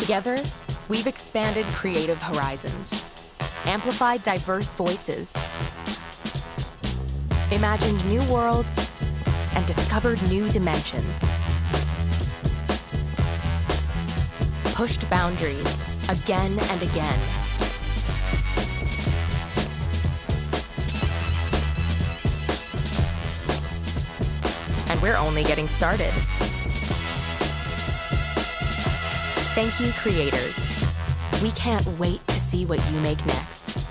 Together, we've expanded creative horizons, amplified diverse voices, imagined new worlds, and discovered new dimensions. Pushed boundaries again and again. And we're only getting started. Thank you, creators. We can't wait to see what you make next.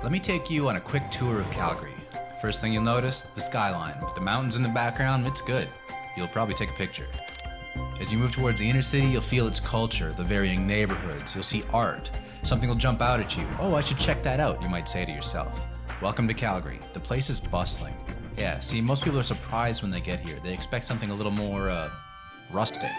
Let me take you on a quick tour of Calgary. First thing you'll notice, the skyline. With the mountains in the background, it's good. You'll probably take a picture. As you move towards the inner city, you'll feel its culture, the varying neighborhoods. You'll see art. Something will jump out at you. Oh, I should check that out, you might say to yourself. Welcome to Calgary. The place is bustling. Yeah, see, most people are surprised when they get here. They expect something a little more, rustic.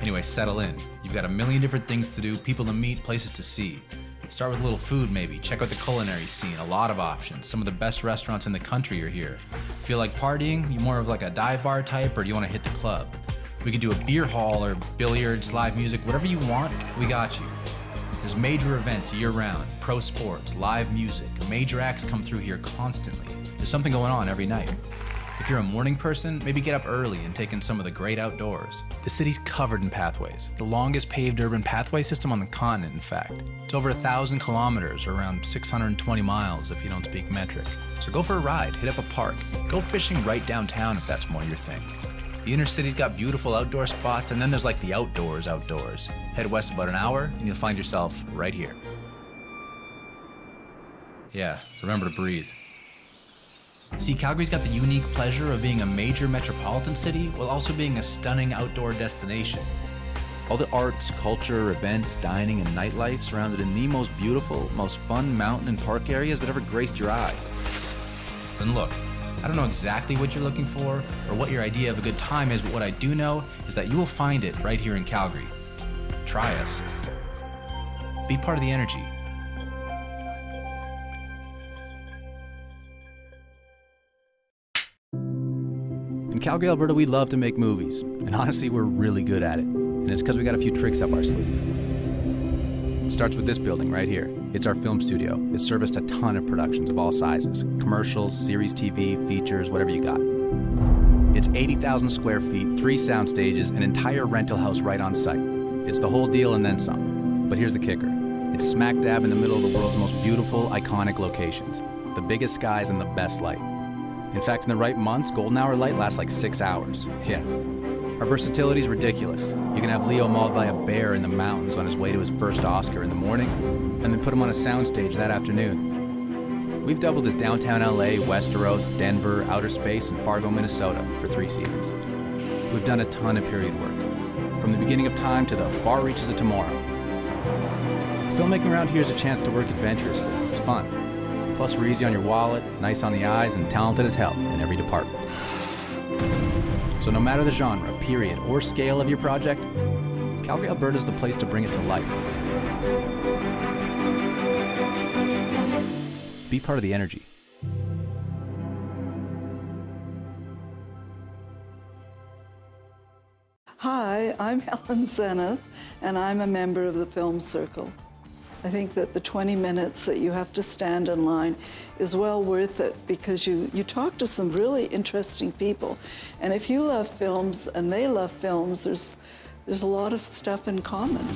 Anyway, settle in. You've got a million different things to do, people to meet, places to see. Start with a little food, maybe. Check out the culinary scene. A lot of options. Some of the best restaurants in the country are here. Feel like partying? You more of like a dive bar type, or do you want to hit the club? We could do a beer hall or billiards, live music, whatever you want, we got you. There's major events year-round, pro sports, live music. Major acts come through here constantly. There's something going on every night. If you're a morning person, maybe get up early and take in some of the great outdoors. The city's covered in pathways, the longest paved urban pathway system on the continent, in fact. It's over 1,000 kilometers, or around 620 miles if you don't speak metric. So go for a ride, hit up a park, go fishing right downtown if that's more your thing. The inner city's got beautiful outdoor spots, and then there's like the outdoors. Head west about an hour, and you'll find yourself right here. Yeah, remember to breathe. See, Calgary's got the unique pleasure of being a major metropolitan city while also being a stunning outdoor destination. All the arts, culture, events, dining, and nightlife surrounded in the most beautiful, most fun mountain and park areas that ever graced your eyes. Then look, I don't know exactly what you're looking for or what your idea of a good time is, but what I do know is that you will find it right here in Calgary. Try us. Be part of the energy. In Calgary, Alberta, we love to make movies, and honestly, we're really good at it. And it's because we got a few tricks up our sleeve. It starts with this building right here. It's our film studio. It's serviced a ton of productions of all sizes. Commercials, series TV, features, whatever you got. It's 80,000 square feet, 3 sound stages, an entire rental house right on site. It's the whole deal and then some. But here's the kicker. It's smack dab in the middle of the world's most beautiful, iconic locations. The biggest skies and the best light. In fact, in the right months, golden hour light lasts like 6 hours. Yeah. Our versatility is ridiculous. You can have Leo mauled by a bear in the mountains on his way to his first Oscar in the morning, and then put him on a soundstage that afternoon. We've doubled as downtown LA, Westeros, Denver, outer space, and Fargo, Minnesota for 3 seasons. We've done a ton of period work, from the beginning of time to the far reaches of tomorrow. Filmmaking around here is a chance to work adventurously. It's fun. Plus, we're easy on your wallet, nice on the eyes, and talented as hell in every department. So no matter the genre, period, or scale of your project, Calgary, Alberta is the place to bring it to life. Be part of the energy. Hi, I'm Helen Zenith, and I'm a member of the Film Circle. I think that the 20 minutes that you have to stand in line is well worth it because you talk to some really interesting people. And if you love films and they love films, there's a lot of stuff in common.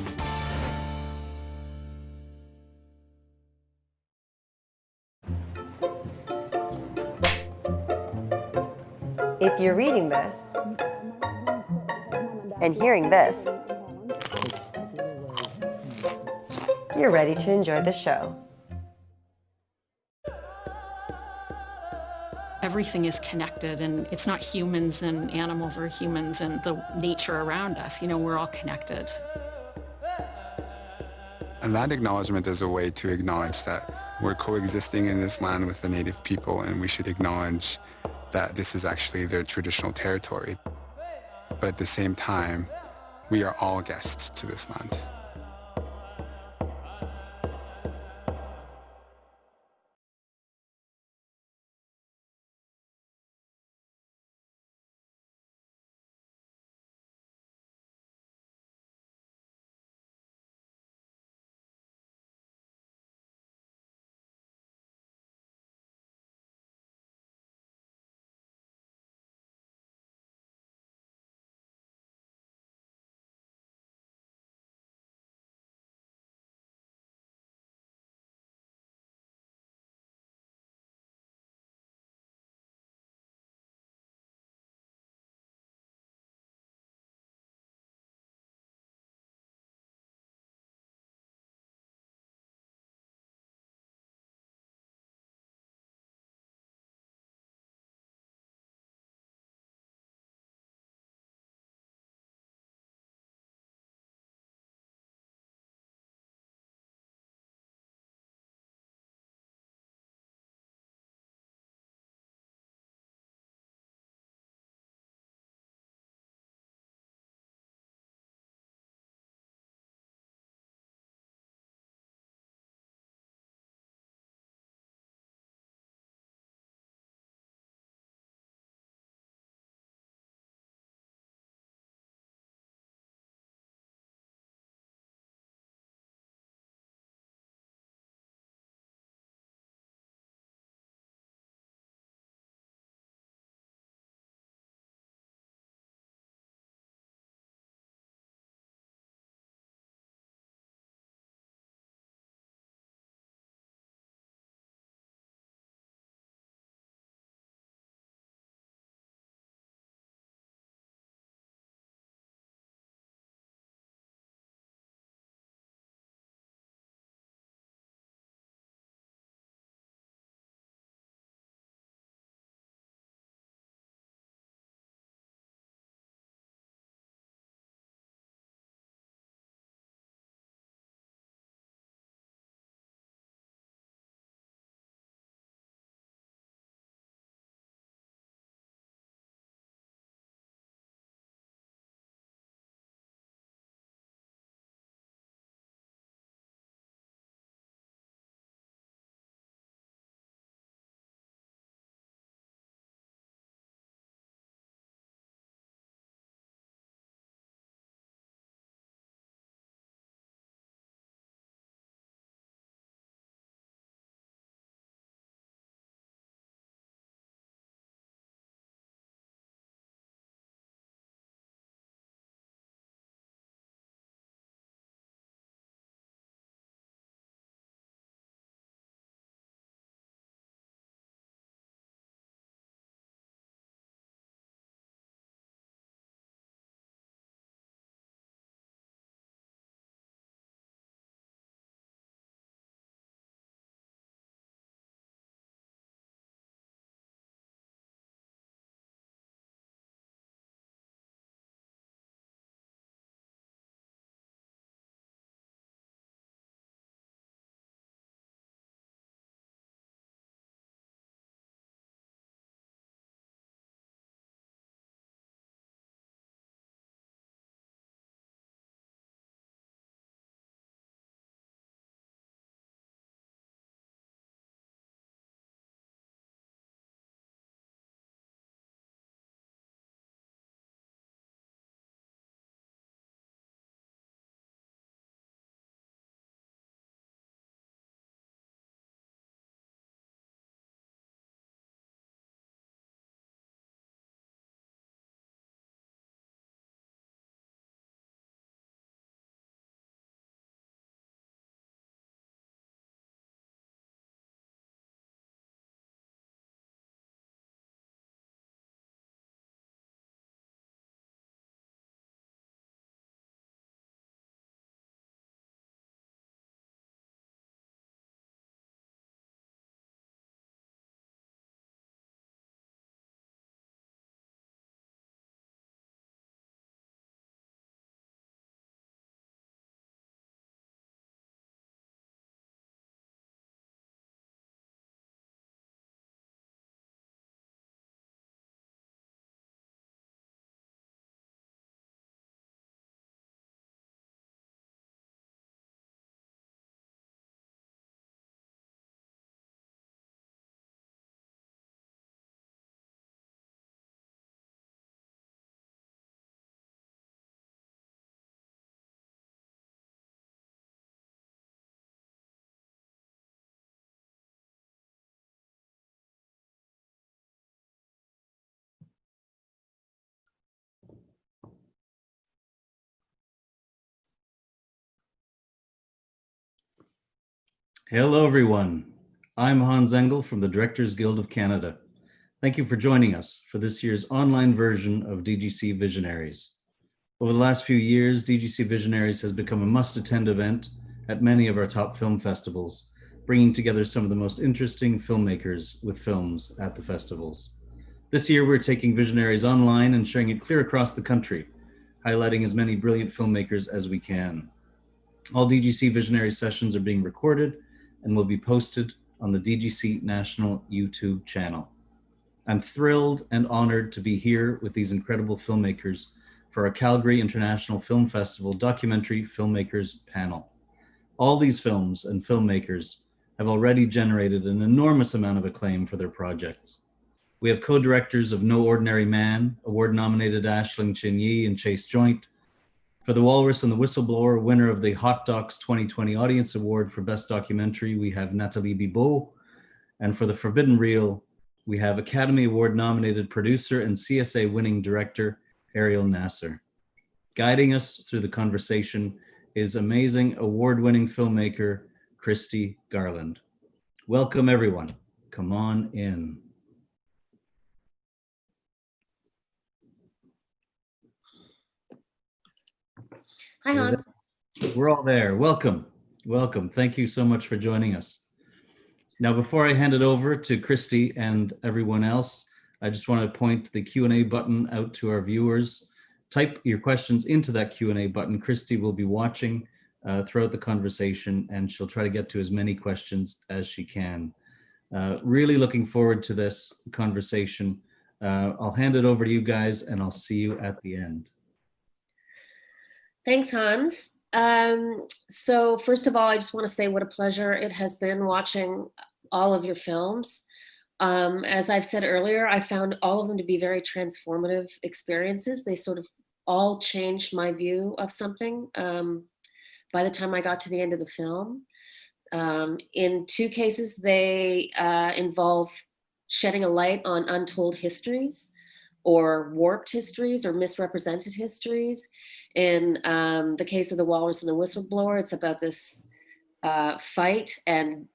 If you're reading this and hearing this, you're ready to enjoy the show. Everything is connected, and it's not humans and animals or humans and the nature around us. You know, we're all connected. And that acknowledgement is a way to acknowledge that we're coexisting in this land with the native people, and we should acknowledge that this is actually their traditional territory. But at the same time, we are all guests to this land. Hello, everyone. I'm Hans Engel from the Directors Guild of Canada. Thank you for joining us for this year's online version of DGC Visionaries. Over the last few years, DGC Visionaries has become a must-attend event at many of our top film festivals, bringing together some of the most interesting filmmakers with films at the festivals. This year, we're taking Visionaries online and sharing it clear across the country, highlighting as many brilliant filmmakers as we can. All DGC Visionaries sessions are being recorded and will be posted on the DGC National YouTube channel. I'm thrilled and honored to be here with these incredible filmmakers for our Calgary International Film Festival Documentary Filmmakers panel. All these films and filmmakers have already generated an enormous amount of acclaim for their projects. We have co-directors of No Ordinary Man, award-nominated Aisling Chin-Yi and Chase Joint. For The Walrus and the Whistleblower, winner of the Hot Docs 2020 Audience Award for Best Documentary, we have Nathalie Bibot. And for The Forbidden Real, we have Academy Award-nominated producer and CSA winning director, Ariel Nasser. Guiding us through the conversation is amazing award-winning filmmaker, Christy Garland. Welcome, everyone. Come on in. Hi, Hans. We're all there. Welcome. Welcome. Thank you so much for joining us. Now, before I hand it over to Christy and everyone else, I just want to point the Q&A button out to our viewers. Type your questions into that Q&A button. Christy will be watching throughout the conversation, and she'll try to get to as many questions as she can. Really looking forward to this conversation. I'll hand it over to you guys, and I'll see you at the end. Thanks, Hans. So first of all, I just want to say what a pleasure it has been watching all of your films. As I've said earlier, I found all of them to be very transformative experiences. They sort of all changed my view of something by the time I got to the end of the film. In two cases, they involve shedding a light on untold histories or warped histories or misrepresented histories. In the case of The Walrus and the Whistleblower, it's about this fight and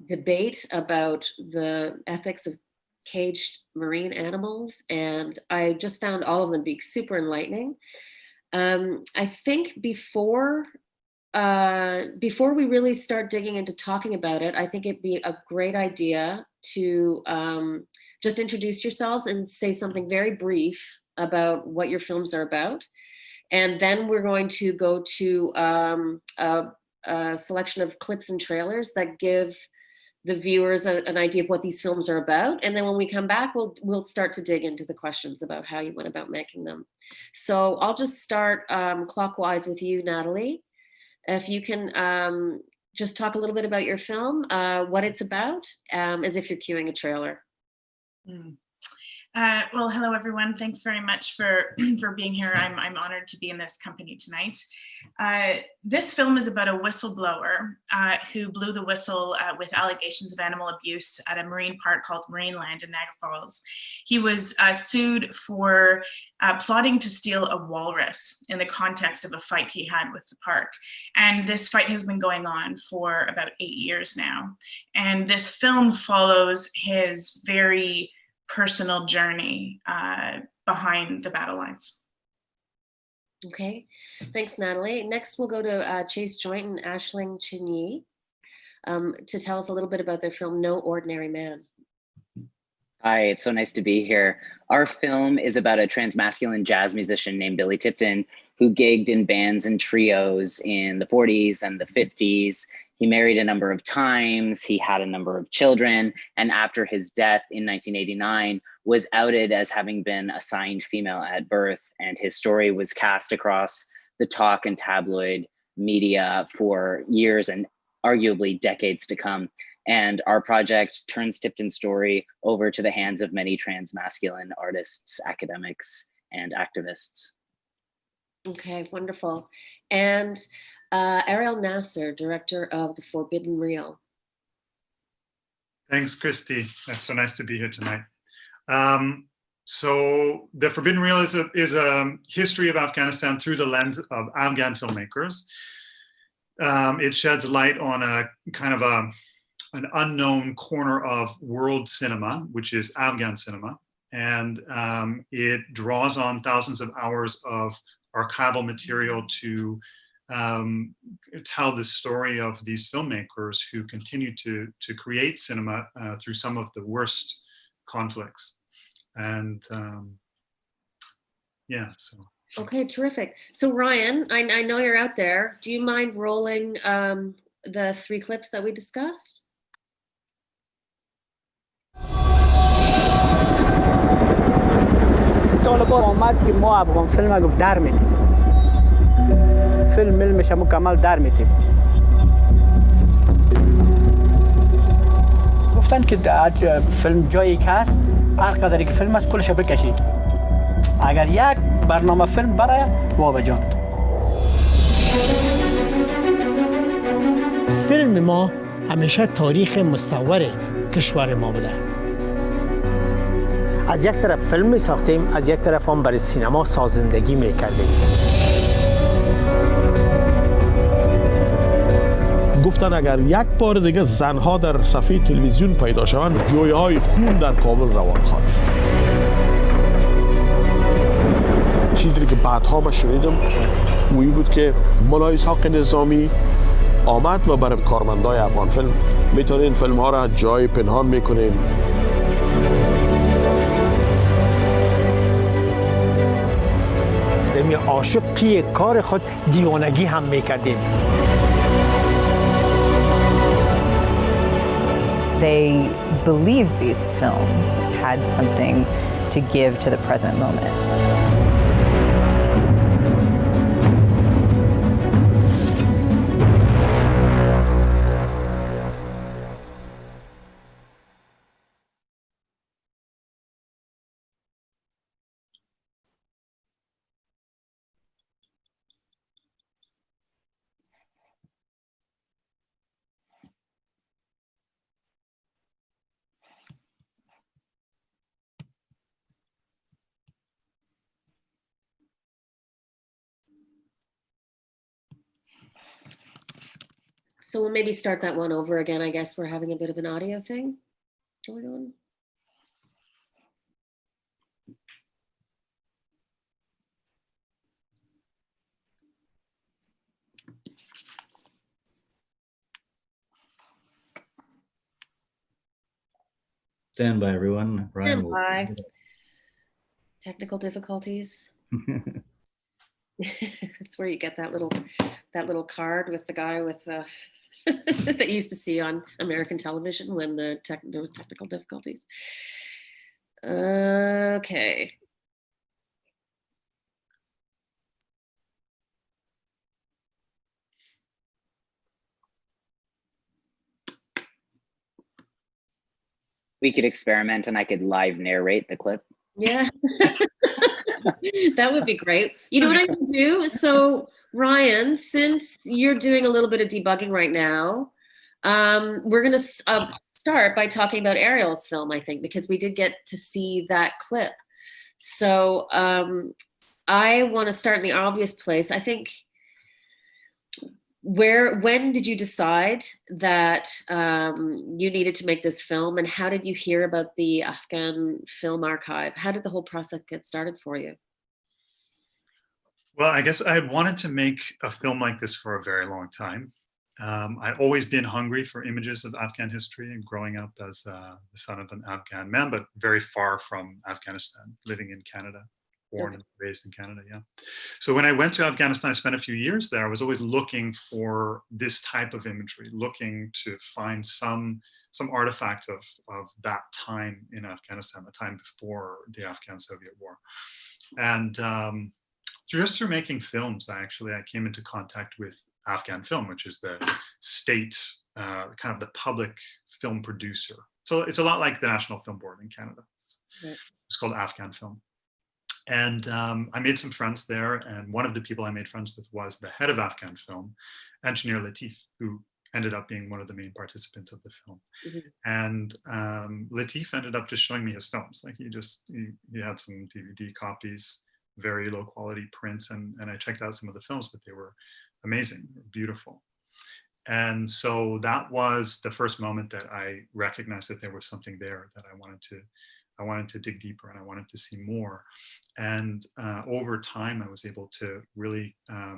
debate about the ethics of caged marine animals. And I just found all of them to be super enlightening. I think before we really start digging into talking about it, I think it'd be a great idea to just introduce yourselves and say something very brief about what your films are about. And then we're going to go to a selection of clips and trailers that give the viewers an idea of what these films are about. And then when we come back, we'll start to dig into the questions about how you went about making them. So I'll just start clockwise with you, Natalie. If you can just talk a little bit about your film, what it's about, as if you're cueing a trailer. Well, hello, everyone. Thanks very much for being here. I'm honored to be in this company tonight. This film is about a whistleblower who blew the whistle with allegations of animal abuse at a marine park called Marineland in Niagara Falls. He was sued for plotting to steal a walrus in the context of a fight he had with the park. And this fight has been going on for about 8 years now. And this film follows his very personal journey behind the battle lines. Okay, thanks, Natalie. Next, we'll go to Chase Joint and Aisling Chin-Yi to tell us a little bit about their film, No Ordinary Man. Hi, it's so nice to be here. Our film is about a transmasculine jazz musician named Billy Tipton who gigged in bands and trios in the 40s and the 50s. He married a number of times, he had a number of children, and after his death in 1989, was outed as having been assigned female at birth, and his story was cast across the talk and tabloid media for years and arguably decades to come. And our project turns Tipton's story over to the hands of many transmasculine artists, academics, and activists. Okay, wonderful. And Ariel Nasser, director of The Forbidden Real. Thanks, Christy. It's so nice to be here tonight. So The Forbidden Real is a history of Afghanistan through the lens of Afghan filmmakers. It sheds light on a kind of an unknown corner of world cinema, which is Afghan cinema. And it draws on thousands of hours of archival material to tell the story of these filmmakers who continue to create cinema through some of the worst conflicts. And yeah, so. Okay, terrific. So Ryan, I know you're out there. Do you mind rolling the 3 clips that we discussed? طالبان آمد که ما افغان فیلم رو در میدیم فیلمش مکمل در میدیم گفتن که فیلم جایی که هست هر قدری که فیلم هست کلش بکشید اگر یک برنامه فیلم برای بابا جان فیلم ما همیشه تاریخ مصور کشور ما بوده از یک طرف فیلم می ساختیم از یک طرف هم برای سینما سازندگی می کردیم گفتن اگر یک بار دیگه زنها در صفحه تلویزیون پیدا شوند جویهای خون در کابل روان خواهد شد چیزی که بعدها من شنیدم وی بود که مولای اسحاق نظامی آمد و برای کارمندای افغان فیلم میتونه این فیلم ها را جای پنهان میکنیم دمی عاشقی کار خود دیوانگی هم میکردیم They believed these films had something to give to the present moment. So we'll maybe start that one over again. I guess we're having a bit of an audio thing going on. Stand by, everyone. Ryan Stand by. Technical difficulties. That's where you get that little card with the guy with the that you used to see on American television when there was technical difficulties. Okay. We could experiment and I could live narrate the clip. Yeah. That would be great. You know what I can do? So Ryan, since you're doing a little bit of debugging right now, we're going to start by talking about Ariel's film, I think, because we did get to see that clip. So I want to start in the obvious place. I think, when did you decide that you needed to make this film, and how did you hear about the Afghan Film Archive? How did the whole process get started for you? Well, I guess I had wanted to make a film like this for a very long time. I'd always been hungry for images of Afghan history, and growing up as the son of an Afghan man, but very far from Afghanistan, living in Canada. Born and raised in Canada, yeah. So when I went to Afghanistan, I spent a few years there. I was always looking for this type of imagery, looking to find some artifact of that time in Afghanistan, the time before the Afghan-Soviet War. And just through making films, I came into contact with Afghan Film, which is the state, kind of the public film producer. So it's a lot like the National Film Board in Canada. It's called Afghan Film. And I made some friends there, and one of the people I made friends with was the head of Afghan Film, Engineer Latif, who ended up being one of the main participants of the film. And Latif ended up just showing me his films. Like he had some DVD copies, very low quality prints, and I checked out some of the films, but they were amazing, beautiful. And so that was the first moment that I recognized that there was something there that I wanted to dig deeper, and I wanted to see more. And over time, I was able to really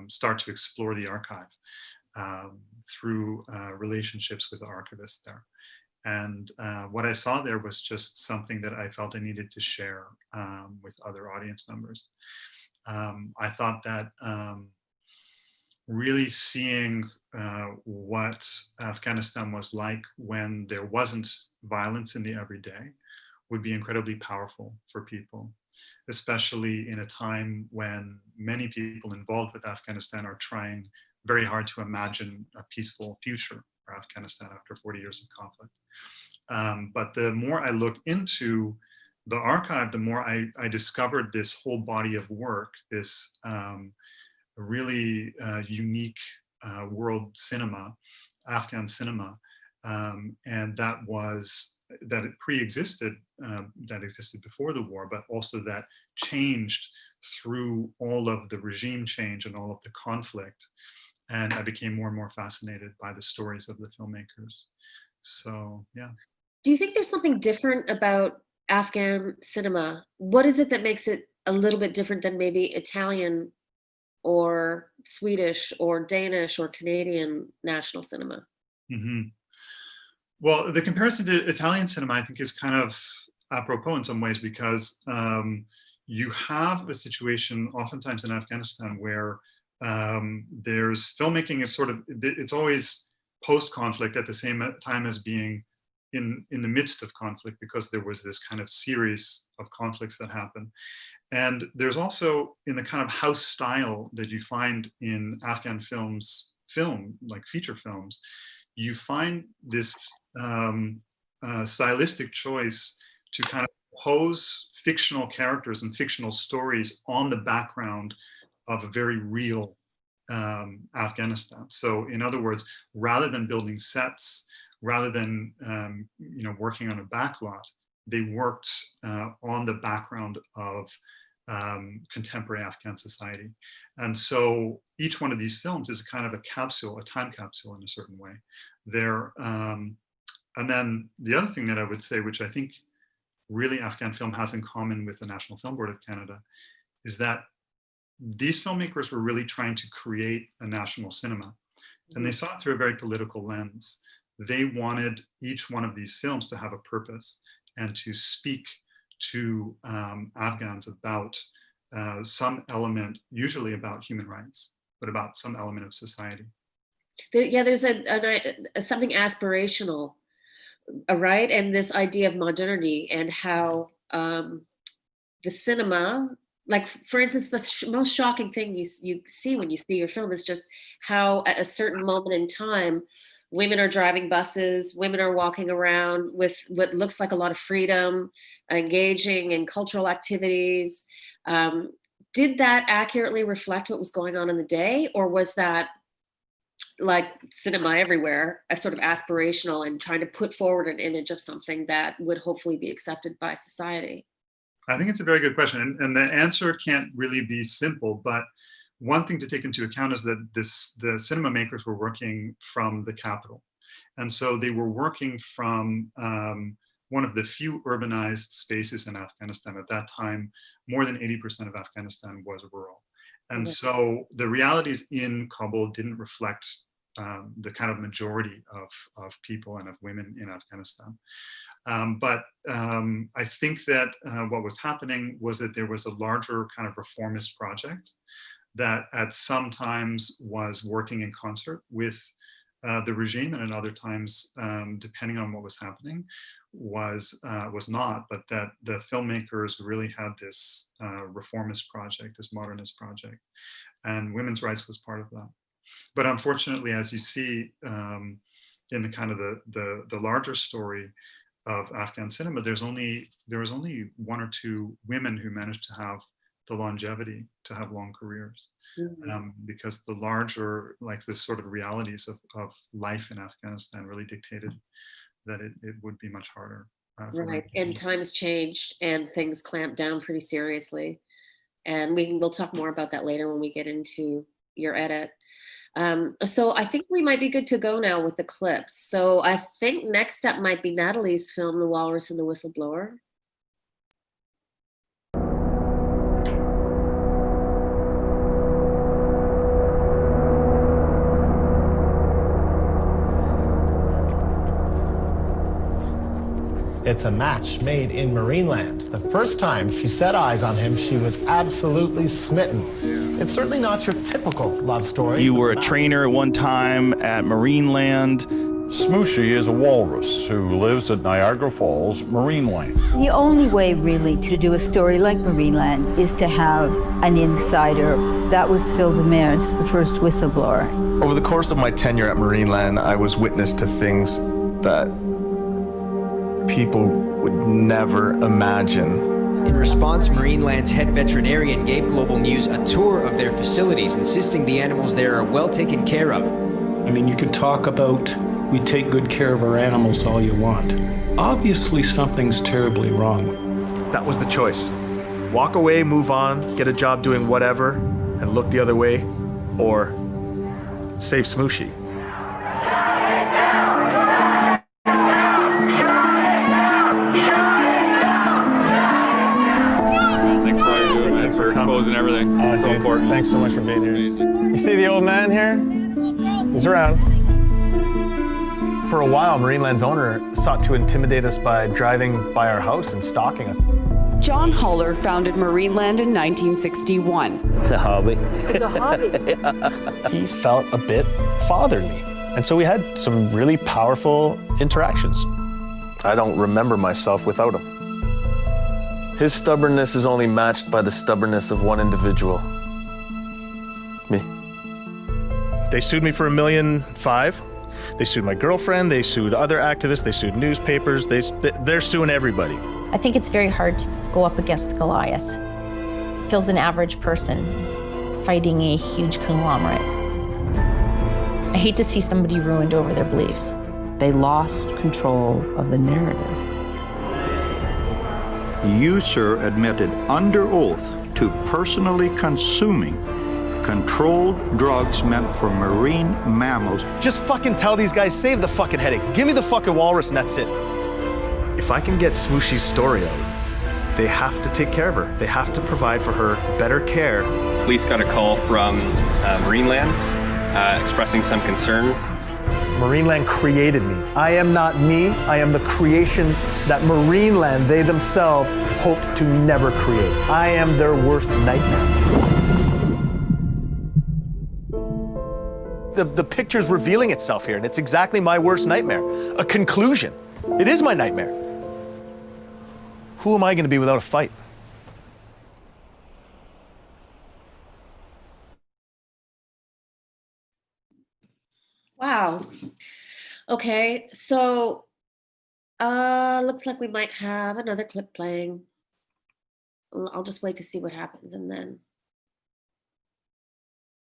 start to explore the archive through relationships with the archivists there. And what I saw there was just something that I felt I needed to share with other audience members. I thought that really seeing what Afghanistan was like when there wasn't violence in the everyday would be incredibly powerful for people, especially in a time when many people involved with Afghanistan are trying very hard to imagine a peaceful future for Afghanistan after 40 years of conflict. But the more I looked into the archive, the more I discovered this whole body of work, this really unique world cinema, Afghan cinema, and that it pre-existed, that existed before the war, but also that changed through all of the regime change and all of the conflict. And I became more and more fascinated by the stories of the filmmakers. So, yeah. Do you think there's something different about Afghan cinema? What is it that makes it a little bit different than maybe Italian or Swedish or Danish or Canadian national cinema? Mm-hmm. Well, the comparison to Italian cinema, I think, is kind of apropos in some ways, because you have a situation oftentimes in Afghanistan where there's filmmaking is sort of, it's always post-conflict at the same time as being in the midst of conflict, because there was this kind of series of conflicts that happened. And there's also, in the kind of house style that you find in Afghan like feature films, you find this stylistic choice to kind of pose fictional characters and fictional stories on the background of a very real Afghanistan. So in other words, rather than building sets, rather than working on a backlot, they worked on the background of contemporary Afghan society. And so each one of these films is kind of a capsule, a time capsule in a certain way. And then the other thing that I would say, which I think really Afghan film has in common with the National Film Board of Canada, is that these filmmakers were really trying to create a national cinema. And they saw it through a very political lens. They wanted each one of these films to have a purpose and to speak to Afghans about some element, usually about human rights, but about some element of society. There's something aspirational, right? And this idea of modernity and how the cinema, like for instance, the most shocking thing you see when you see your film is just how at a certain moment in time, women are driving buses, women are walking around with what looks like a lot of freedom, engaging in cultural activities. Did that accurately reflect what was going on in the day? Or was that like cinema everywhere, a sort of aspirational and trying to put forward an image of something that would hopefully be accepted by society? I think it's a very good question. And the answer can't really be simple, but one thing to take into account is that the cinema makers were working from the capital. And so they were working from one of the few urbanized spaces in Afghanistan. At that time, more than 80% of Afghanistan was rural. And so the realities in Kabul didn't reflect the kind of majority of people and of women in Afghanistan. But I think that what was happening was that there was a larger kind of reformist project that at some times was working in concert with the regime, and at other times, depending on what was happening, was not, but that the filmmakers really had this reformist project, this modernist project, and women's rights was part of that. But unfortunately, as you see in the kind of the larger story of Afghan cinema, there was only one or two women who managed to have the longevity to have long careers, because the larger, like this sort of realities of life in Afghanistan really dictated that it would be much harder. Right, and times changed and things clamped down pretty seriously. And we'll talk more about that later when we get into your edit. So I think we might be good to go now with the clips. So I think next up might be Natalie's film, The Walrus and the Whistleblower. It's a match made in Marineland. The first time she set eyes on him, she was absolutely smitten. It's certainly not your typical love story. You were a trainer at one time at Marineland. Smooshy is a walrus who lives at Niagara Falls, Marineland. The only way really to do a story like Marineland is to have an insider. That was Phil Demers, the first whistleblower. Over the course of my tenure at Marineland, I was witness to things that people would never imagine. In response, Marineland's head veterinarian gave Global News a tour of their facilities, insisting the animals there are well taken care of. I mean, you can talk about we take good care of our animals all you want. Obviously, something's terribly wrong. That was the choice. Walk away, move on, get a job doing whatever, and look the other way, or save Smooshy. Thanks for exposing everything. It's so important. Thanks so much for being here. You see the old man here? He's around. For a while, Marineland's owner sought to intimidate us by driving by our house and stalking us. John Haller founded Marineland in 1961. It's a hobby. It's a hobby. He felt a bit fatherly, and so we had some really powerful interactions. I don't remember myself without him. His stubbornness is only matched by the stubbornness of one individual. Me. They sued me for $1.5 million. They sued my girlfriend, they sued other activists, they sued newspapers, they're suing everybody. I think it's very hard to go up against Goliath. Phil's an average person fighting a huge conglomerate. I hate to see somebody ruined over their beliefs. They lost control of the narrative. You, sir, admitted under oath to personally consuming controlled drugs meant for marine mammals. Just fucking tell these guys, save the fucking headache. Give me the fucking walrus and that's it. If I can get Smooshy's story out, they have to take care of her. They have to provide for her better care. Police got a call from Marineland expressing some concern. Marineland created me. I am not me. I am the creation that Marineland, they themselves, hoped to never create. I am their worst nightmare. The picture's revealing itself here, and it's exactly my worst nightmare. A conclusion. It is my nightmare. Who am I going to be without a fight? Wow. Okay, so looks like we might have another clip playing. I'll just wait to see what happens and then.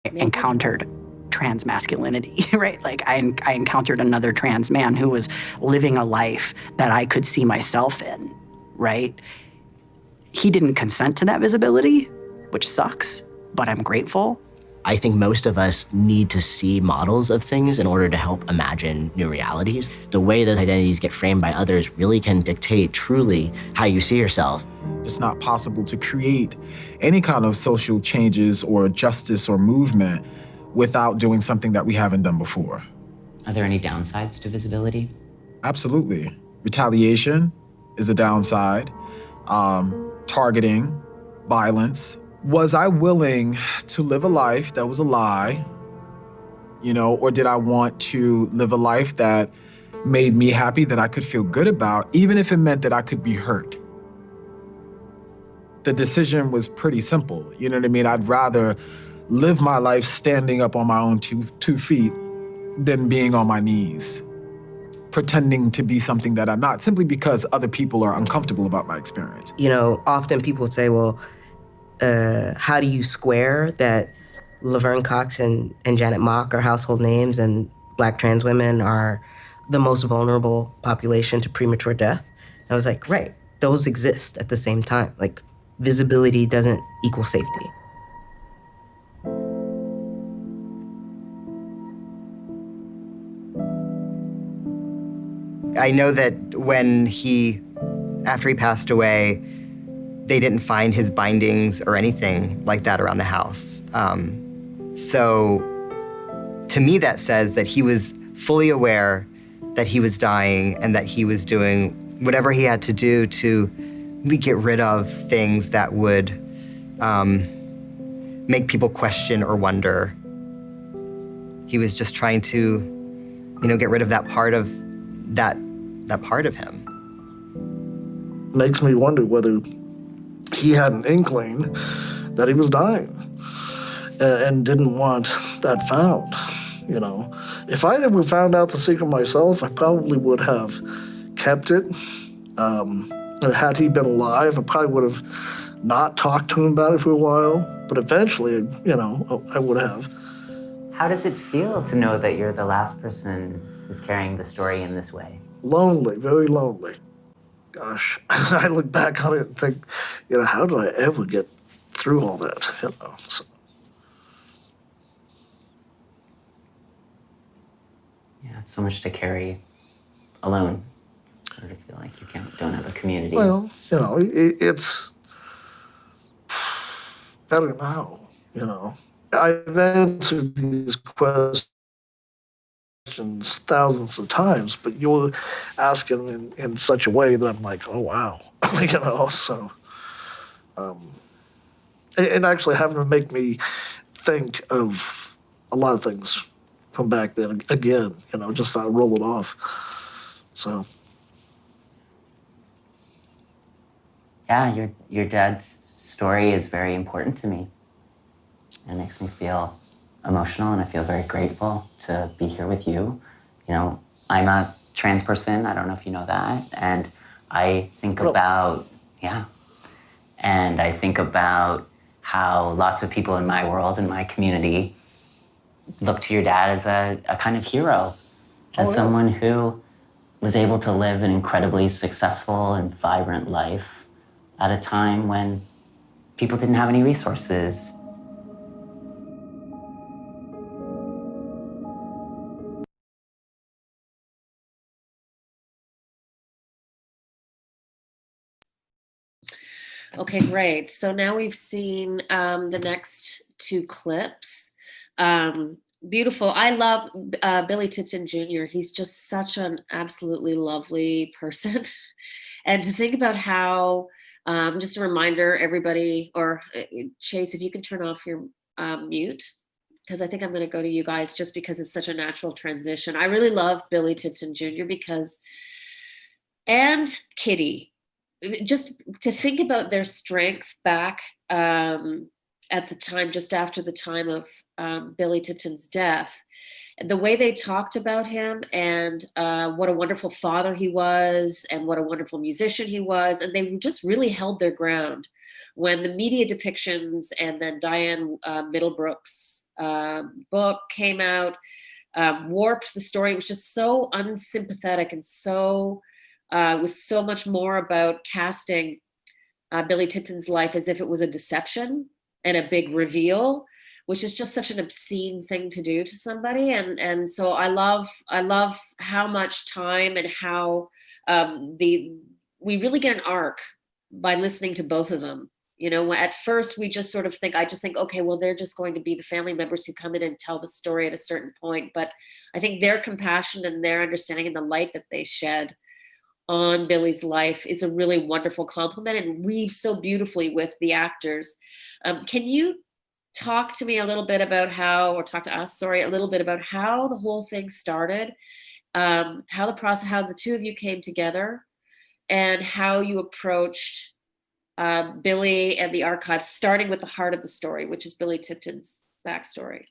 Encountered trans masculinity, right? Like I encountered another trans man who was living a life that I could see myself in, right? He didn't consent to that visibility, which sucks, but I'm grateful. I think most of us need to see models of things in order to help imagine new realities. The way those identities get framed by others really can dictate truly how you see yourself. It's not possible to create any kind of social changes or justice or movement without doing something that we haven't done before. Are there any downsides to visibility? Absolutely. Retaliation is a downside. Targeting, violence. Was I willing to live a life that was a lie, or did I want to live a life that made me happy, that I could feel good about, even if it meant that I could be hurt? The decision was pretty simple, you know what I mean? I'd rather live my life standing up on my own two feet than being on my knees, pretending to be something that I'm not, simply because other people are uncomfortable about my experience. Often people say, well, how do you square that Laverne Cox and Janet Mock are household names and Black trans women are the most vulnerable population to premature death? And I was like, right, those exist at the same time. Like, visibility doesn't equal safety. I know that after he passed away, they didn't find his bindings or anything like that around the house. So to me, that says that he was fully aware that he was dying and that he was doing whatever he had to do to get rid of things that would make people question or wonder. He was just trying to, get rid of that part of him. Makes me wonder whether he had an inkling that he was dying and didn't want that found. If I ever found out the secret myself, I probably would have kept it. Had he been alive, I probably would have not talked to him about it for a while. But eventually, I would have. How does it feel to know that you're the last person who's carrying the story in this way? Lonely, very lonely. Gosh, I look back on it and think, how did I ever get through all that? So. Yeah, it's so much to carry alone, or to feel like you don't have a community. Well, it's better now, I've answered these questions thousands of times, but you're asking in such a way that I'm like, oh, wow, so. And actually having to make me think of a lot of things from back then again, just not roll it off. So. Yeah, your dad's story is very important to me. It makes me feel emotional, and I feel very grateful to be here with you. I'm a trans person. I don't know if you know that. And I think about, and I think about how lots of people in my world, in my community, look to your dad as a kind of hero, as someone who was able to live an incredibly successful and vibrant life at a time when people didn't have any resources. Okay, great. So now we've seen the next two clips. Beautiful. I love Billy Tipton Jr. He's just such an absolutely lovely person. And to think about how, just a reminder, everybody, or Chase, if you can turn off your mute, because I think I'm going to go to you guys just because it's such a natural transition. I really love Billy Tipton Jr. and Kitty. Just to think about their strength back at the time, just after the time of Billy Tipton's death, and the way they talked about him and what a wonderful father he was and what a wonderful musician he was. And they just really held their ground when the media depictions and then Diane Middlebrook's book came out, warped the story. It was just so unsympathetic and so it was so much more about casting Billy Tipton's life as if it was a deception and a big reveal, which is just such an obscene thing to do to somebody. And so I love how much time and how we really get an arc by listening to both of them. At first we just sort of think, okay, well, they're just going to be the family members who come in and tell the story at a certain point. But I think their compassion and their understanding and the light that they shed on Billy's life is a really wonderful compliment and weaves so beautifully with the actors. Can you talk to me a little bit about how the whole thing started, how the two of you came together, and how you approached Billy and the archives, starting with the heart of the story, which is Billy Tipton's backstory?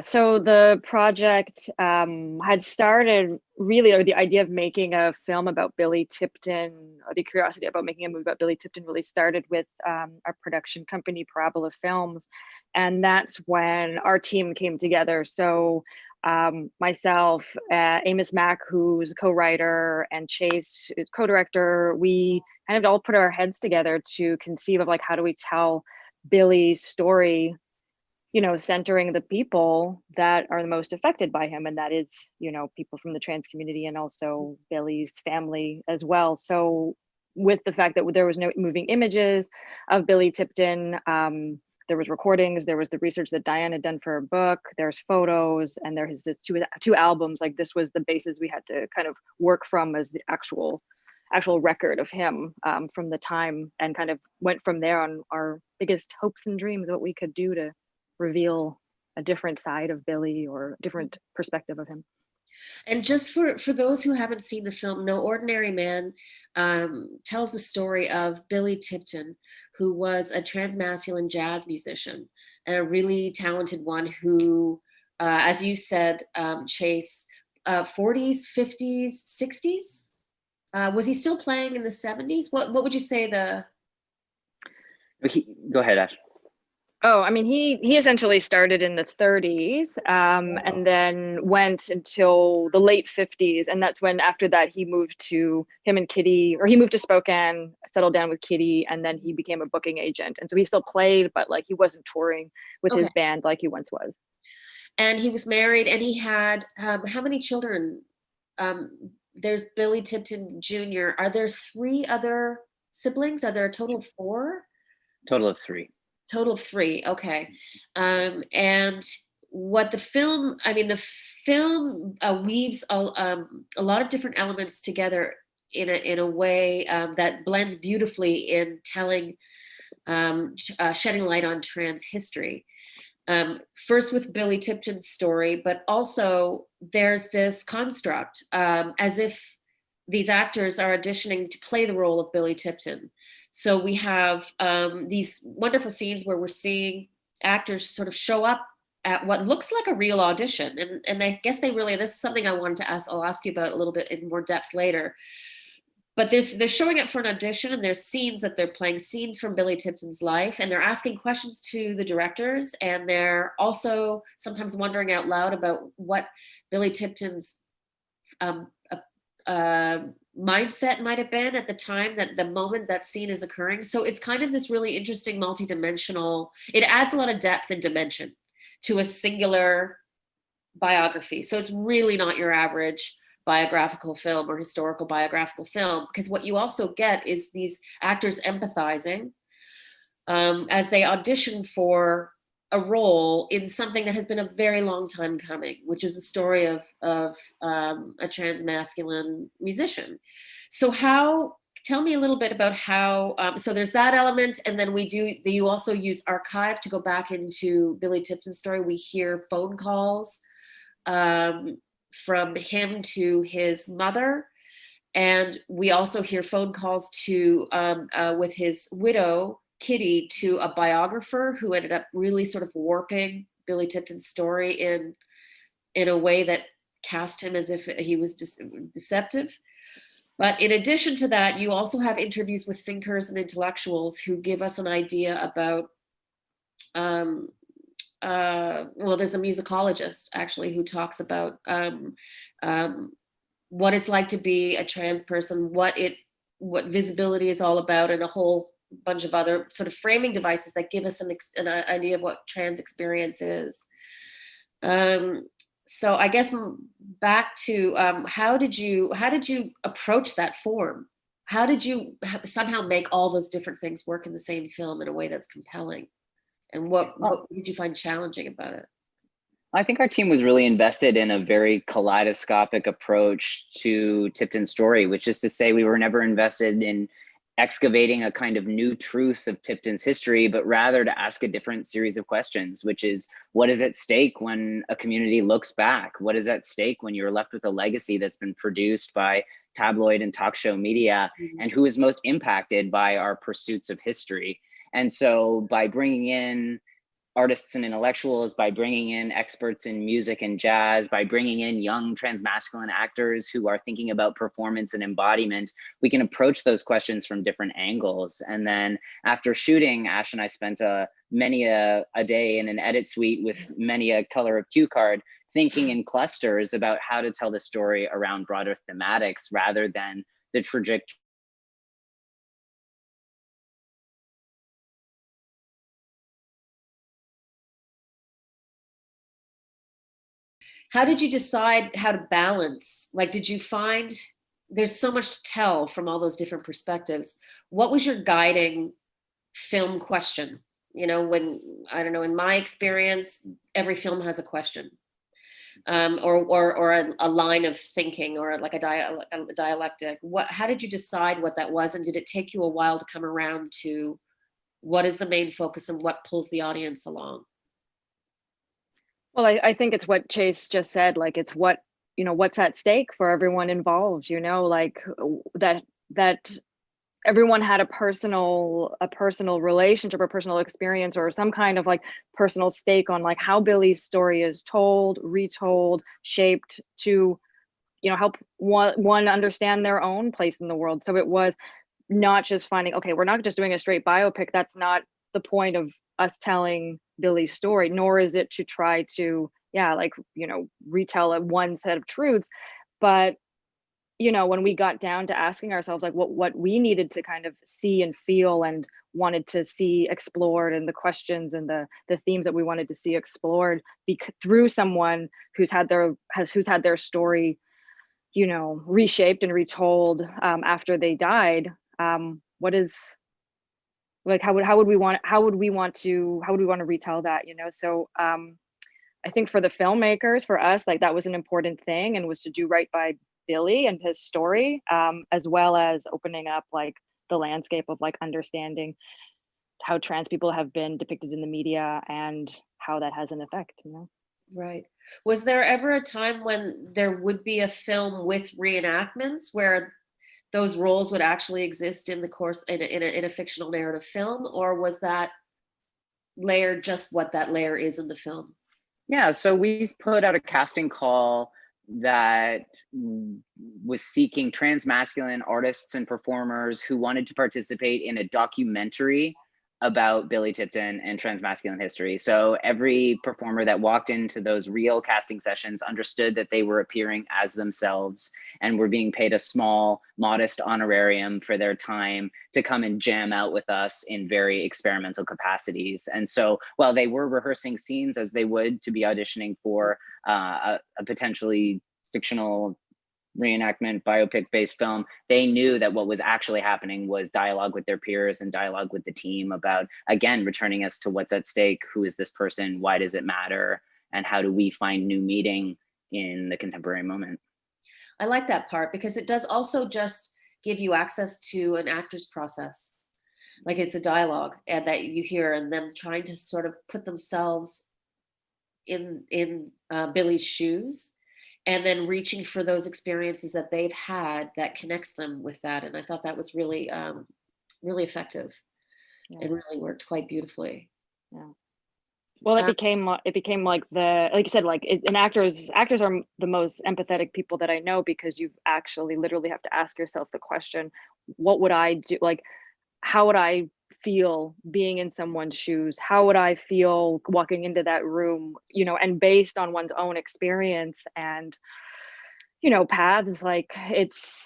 So the project had started really, or the idea of making a film about Billy Tipton, or the curiosity about making a movie about Billy Tipton really started with our production company, Parabola Films. And that's when our team came together. So myself, Amos Mack, who's a co-writer, and Chase, who's co-director, we kind of all put our heads together to conceive of how do we tell Billy's story, centering the people that are the most affected by him, and that is, people from the trans community and also Billy's family as well. So with the fact that there was no moving images of Billy Tipton, there was recordings, there was the research that Diane had done for her book, there's photos, and there's two albums. Like, this was the basis we had to kind of work from as the actual record of him from the time, and kind of went from there on our biggest hopes and dreams, what we could do to reveal a different side of Billy or a different perspective of him. And just for those who haven't seen the film, No Ordinary Man tells the story of Billy Tipton, who was a transmasculine jazz musician and a really talented one who, as you said, Chase, 40s, 50s, 60s? Was he still playing in the 70s? What would you say Go ahead, Ash. Oh, I mean, he essentially started in the 30s and then went until the late 50s. And that's when, after that, he moved to Spokane, settled down with Kitty, and then he became a booking agent. And so he still played, but like, he wasn't touring with his band like he once was. And he was married, and he had, how many children? There's Billy Tipton Jr. Are there 3 other siblings? Are there a total of 4? Total of 3. Total of 3, okay. And what the film weaves a lot of different elements together in a way that blends beautifully in telling, shedding light on trans history. First with Billy Tipton's story, but also there's this construct, as if these actors are auditioning to play the role of Billy Tipton. So we have these wonderful scenes where we're seeing actors sort of show up at what looks like a real audition. And I guess this is something I wanted to I'll ask you about a little bit in more depth later. But they're showing up for an audition, and there's scenes that they're playing, scenes from Billy Tipton's life, and they're asking questions to the directors, and they're also sometimes wondering out loud about what Billy Tipton's mindset might have been at the time, that the moment that scene is occurring. So it's kind of this really interesting multi-dimensional, it adds a lot of depth and dimension to a singular biography. So it's really not your average biographical film or historical biographical film, because what you also get is these actors empathizing as they audition for a role in something that has been a very long time coming, which is the story of a transmasculine musician. So tell me a little bit about how, so there's that element, and then you also use archive to go back into Billy Tipton's story. We hear phone calls from him to his mother, and we also hear phone calls to with his widow, Kitty, to a biographer who ended up really sort of warping Billy Tipton's story in a way that cast him as if he was deceptive. But in addition to that, you also have interviews with thinkers and intellectuals who give us an idea about, there's a musicologist actually who talks about what it's like to be a trans person, what visibility is all about, and a whole bunch of other sort of framing devices that give us an idea of what trans experience is. So I guess back to how did you approach that form? How did you somehow make all those different things work in the same film in a way that's compelling? And what did you find challenging about it? I think our team was really invested in a very kaleidoscopic approach to Tipton's story, which is to say we were never invested in excavating a kind of new truth of Tipton's history, but rather to ask a different series of questions, which is, what is at stake when a community looks back? What is at stake when you're left with a legacy that's been produced by tabloid and talk show media, and who is most impacted by our pursuits of history? And so by bringing in artists and intellectuals, by bringing in experts in music and jazz, by bringing in young transmasculine actors who are thinking about performance and embodiment, we can approach those questions from different angles. And then after shooting, Ash and I spent many a day in an edit suite with many a color of cue card, thinking in clusters about how to tell the story around broader thematics rather than the trajectory How did you decide how to balance? Like, did you find there's so much to tell from all those different perspectives? What was your guiding film question? You know, when, I don't know, in my experience, every film has a question, or a line of thinking, or like a dialectic. How did you decide what that was? And did it take you a while to come around to what is the main focus and what pulls the audience along? Well, I think it's what Chase just said, like it's what, you know, what's at stake for everyone involved, you know, like that everyone had a personal relationship or personal experience or some kind of like personal stake on like how Billy's story is told, retold, shaped to, you know, help one understand their own place in the world. So it was not just finding, okay, we're not just doing a straight biopic. That's not the point of us telling Billy's story, nor is it to try to, like, you know, retell one set of truths. But, you know, when we got down to asking ourselves like what we needed to kind of see and feel and wanted to see explored, and the questions and the themes that we wanted to see explored through someone who's had their story, you know, reshaped and retold after they died, what is, like, how would we want to retell that, you know? So I think for the filmmakers, for us, like that was an important thing, and was to do right by Billy and his story, as well as opening up like the landscape of like understanding how trans people have been depicted in the media and how that has an effect, you know? Right. Was there ever a time when there would be a film with reenactments where those roles would actually exist in the course in a fictional narrative film, or was that layer just what that layer is in the film? Yeah, so we put out a casting call that was seeking transmasculine artists and performers who wanted to participate in a documentary about Billy Tipton and transmasculine history. So every performer that walked into those real casting sessions understood that they were appearing as themselves and were being paid a small, modest honorarium for their time to come and jam out with us in very experimental capacities. And so while they were rehearsing scenes as they would to be auditioning for a potentially fictional reenactment biopic-based film, they knew that what was actually happening was dialogue with their peers and dialogue with the team about, again, returning us to what's at stake, who is this person, why does it matter, and how do we find new meaning in the contemporary moment. I like that part because it does also just give you access to an actor's process. Like it's a dialogue and that you hear, and them trying to sort of put themselves in Billy's shoes, and then reaching for those experiences that they've had that connects them with that. And I thought that was really, really effective. Yeah. It really worked quite beautifully. Yeah. Well, it became like like you said, like actors are the most empathetic people that I know, because you actually literally have to ask yourself the question, what would I do? Like, how would I feel being in someone's shoes? How would I feel walking into that room, you know? And based on one's own experience and, you know, paths, like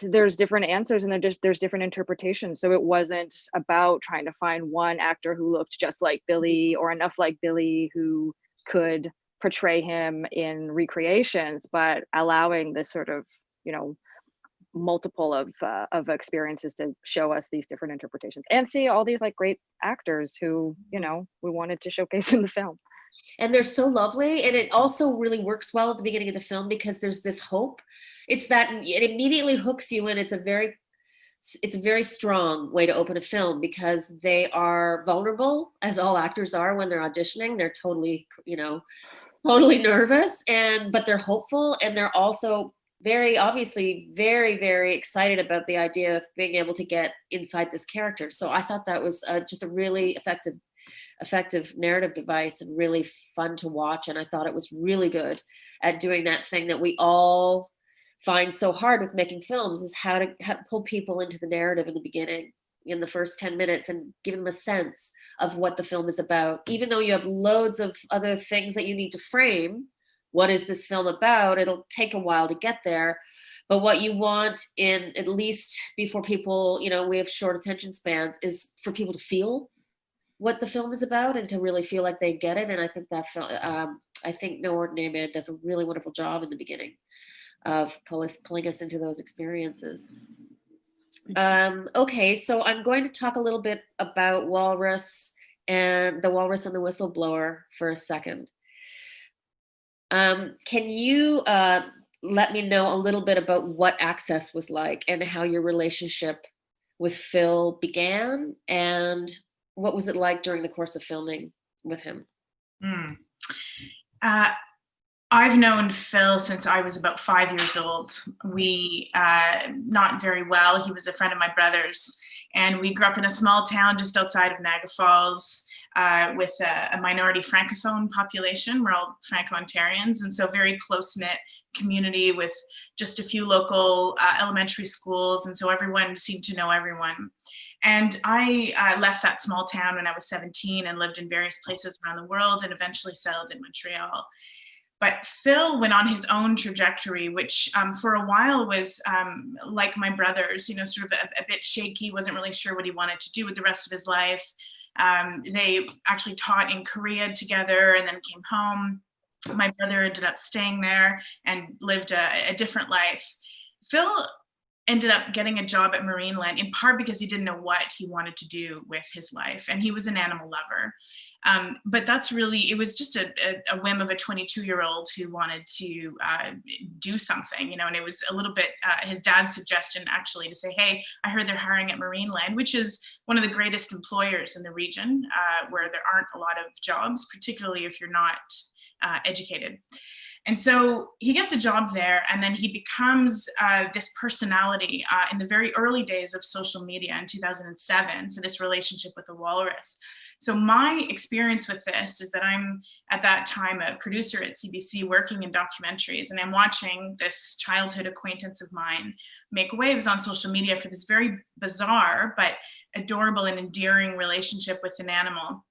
there's different answers and there's different interpretations. So it wasn't about trying to find one actor who looked just like Billy or enough like Billy who could portray him in recreations, but allowing this sort of, you know, multiple of experiences to show us these different interpretations and see all these like great actors who, you know, we wanted to showcase in the film. And they're so lovely, and it also really works well at the beginning of the film because there's this hope. It's that it immediately hooks you, and it's a very strong way to open a film because they are vulnerable, as all actors are when they're auditioning. They're totally, you know, totally nervous, but they're hopeful, and they're also very obviously very, very excited about the idea of being able to get inside this character. So I thought that was just a really effective narrative device and really fun to watch. And I thought it was really good at doing that thing that we all find so hard with making films, is how to pull people into the narrative in the beginning, in the first 10 minutes, and give them a sense of what the film is about. Even though you have loads of other things that you need to frame, what is this film about? It'll take a while to get there. But what you want, in at least before people, you know, we have short attention spans, is for people to feel what the film is about and to really feel like they get it. And I think that I think No Ordinary Man does a really wonderful job in the beginning of pulling us into those experiences. Okay, so I'm going to talk a little bit about Walrus and the Walrus and the Whistleblower for a second. Can you let me know a little bit about what Access was like and how your relationship with Phil began, and what was it like during the course of filming with him? I've known Phil since I was about 5 years old. We, not very well, he was a friend of my brother's, and we grew up in a small town just outside of Niagara Falls with a minority Francophone population. We're all Franco-Ontarians, and so very close-knit community with just a few local elementary schools, and so everyone seemed to know everyone. And I left that small town when I was 17 and lived in various places around the world and eventually settled in Montreal. But Phil went on his own trajectory, which for a while was like my brother's, you know, sort of a bit shaky, wasn't really sure what he wanted to do with the rest of his life. They actually taught in Korea together and then came home. My brother ended up staying there and lived a different life. Phil ended up getting a job at Marineland in part because he didn't know what he wanted to do with his life, and he was an animal lover. But that's really, it was just a whim of a 22-year-old who wanted to do something, you know, and it was a little bit his dad's suggestion actually to say, hey, I heard they're hiring at Marineland, which is one of the greatest employers in the region where there aren't a lot of jobs, particularly if you're not educated. And so he gets a job there, and then he becomes this personality in the very early days of social media in 2007 for this relationship with the Walrus. So my experience with this is that I'm at that time a producer at CBC working in documentaries, and I'm watching this childhood acquaintance of mine make waves on social media for this very bizarre but adorable and endearing relationship with an animal.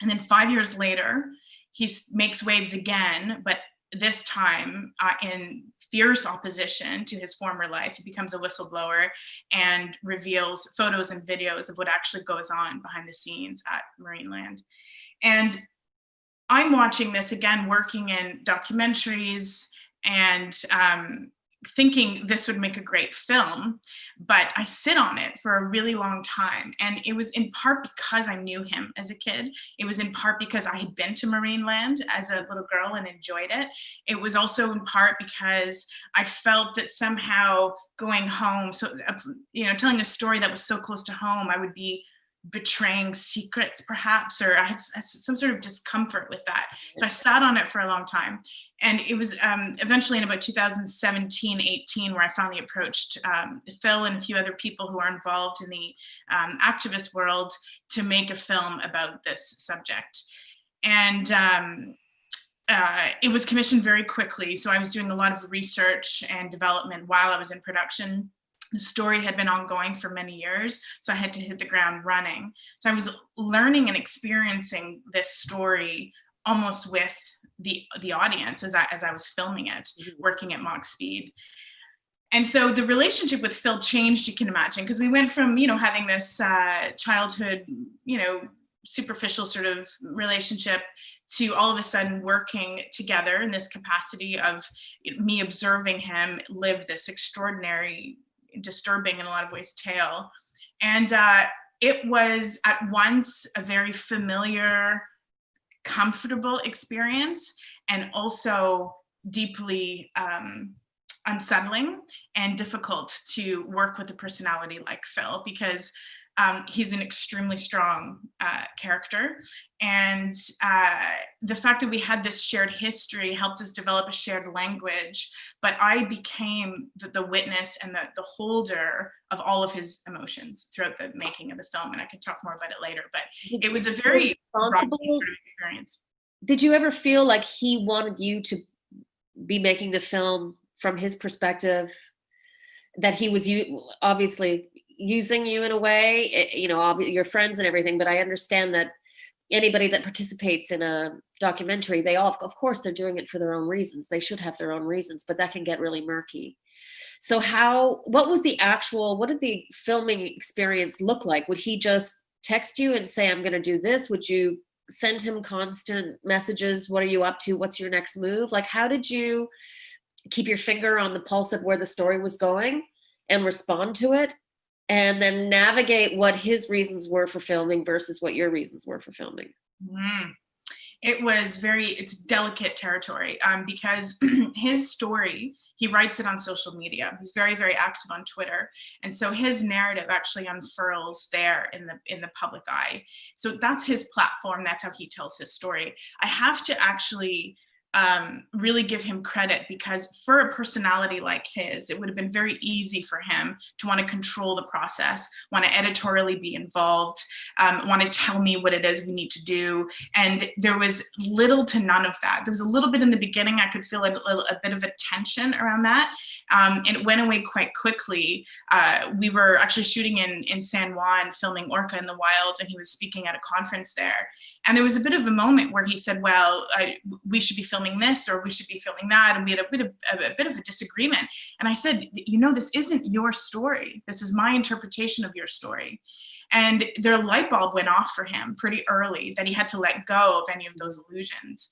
And then 5 years later, he makes waves again, but this time in fierce opposition to his former life. He becomes a whistleblower and reveals photos and videos of what actually goes on behind the scenes at Marineland. And I'm watching this again, working in documentaries and thinking this would make a great film, but I sit on it for a really long time. And it was in part because I knew him as a kid. It was in part because I had been to Marineland as a little girl and enjoyed it. It was also in part because I felt that somehow going home, so, you know, telling a story that was so close to home, I would be betraying secrets perhaps, or I had some sort of discomfort with that. So I sat on it for a long time. And it was eventually in about 2017-18 where I finally approached Phil and a few other people who are involved in the activist world to make a film about this subject. And it was commissioned very quickly. So I was doing a lot of research and development while I was in production. The story had been ongoing for many years, so I had to hit the ground running. So I was learning and experiencing this story almost with the audience as I was filming it, working at Mach speed. And so the relationship with Phil changed, you can imagine, because we went from, you know, having this childhood, you know, superficial sort of relationship to all of a sudden working together in this capacity of me observing him live this extraordinary, disturbing in a lot of ways tale. And it was at once a very familiar, comfortable experience, and also deeply unsettling and difficult to work with a personality like Phil, because he's an extremely strong character. And the fact that we had this shared history helped us develop a shared language, but I became the witness and the holder of all of his emotions throughout the making of the film. And I could talk more about it later, but it was a very responsible experience. Did you ever feel like he wanted you to be making the film from his perspective, that he was obviously using you in a way, you know, your friends and everything, but I understand that anybody that participates in a documentary, they all, of course, they're doing it for their own reasons. They should have their own reasons, but that can get really murky. So what did the filming experience look like? Would he just text you and say, I'm going to do this? Would you send him constant messages? What are you up to? What's your next move? Like, how did you keep your finger on the pulse of where the story was going and respond to it, and then navigate what his reasons were for filming versus what your reasons were for filming? It's delicate territory, because his story, he writes it on social media. He's very, very active on Twitter. And so his narrative actually unfurls there in the public eye. So that's his platform. That's how he tells his story. I have to actually really give him credit, because for a personality like his, it would have been very easy for him to want to control the process, want to editorially be involved, want to tell me what it is we need to do. And there was little to none of that. There was a little bit in the beginning. I could feel a bit of a tension around that. And it went away quite quickly. We were actually shooting in San Juan, filming Orca in the Wild, and he was speaking at a conference there. And there was a bit of a moment where he said, well, we should be filming this, or we should be filming that. And we had a bit of a disagreement. And I said, this isn't your story. This is my interpretation of your story. And their light bulb went off for him pretty early, that he had to let go of any of those illusions.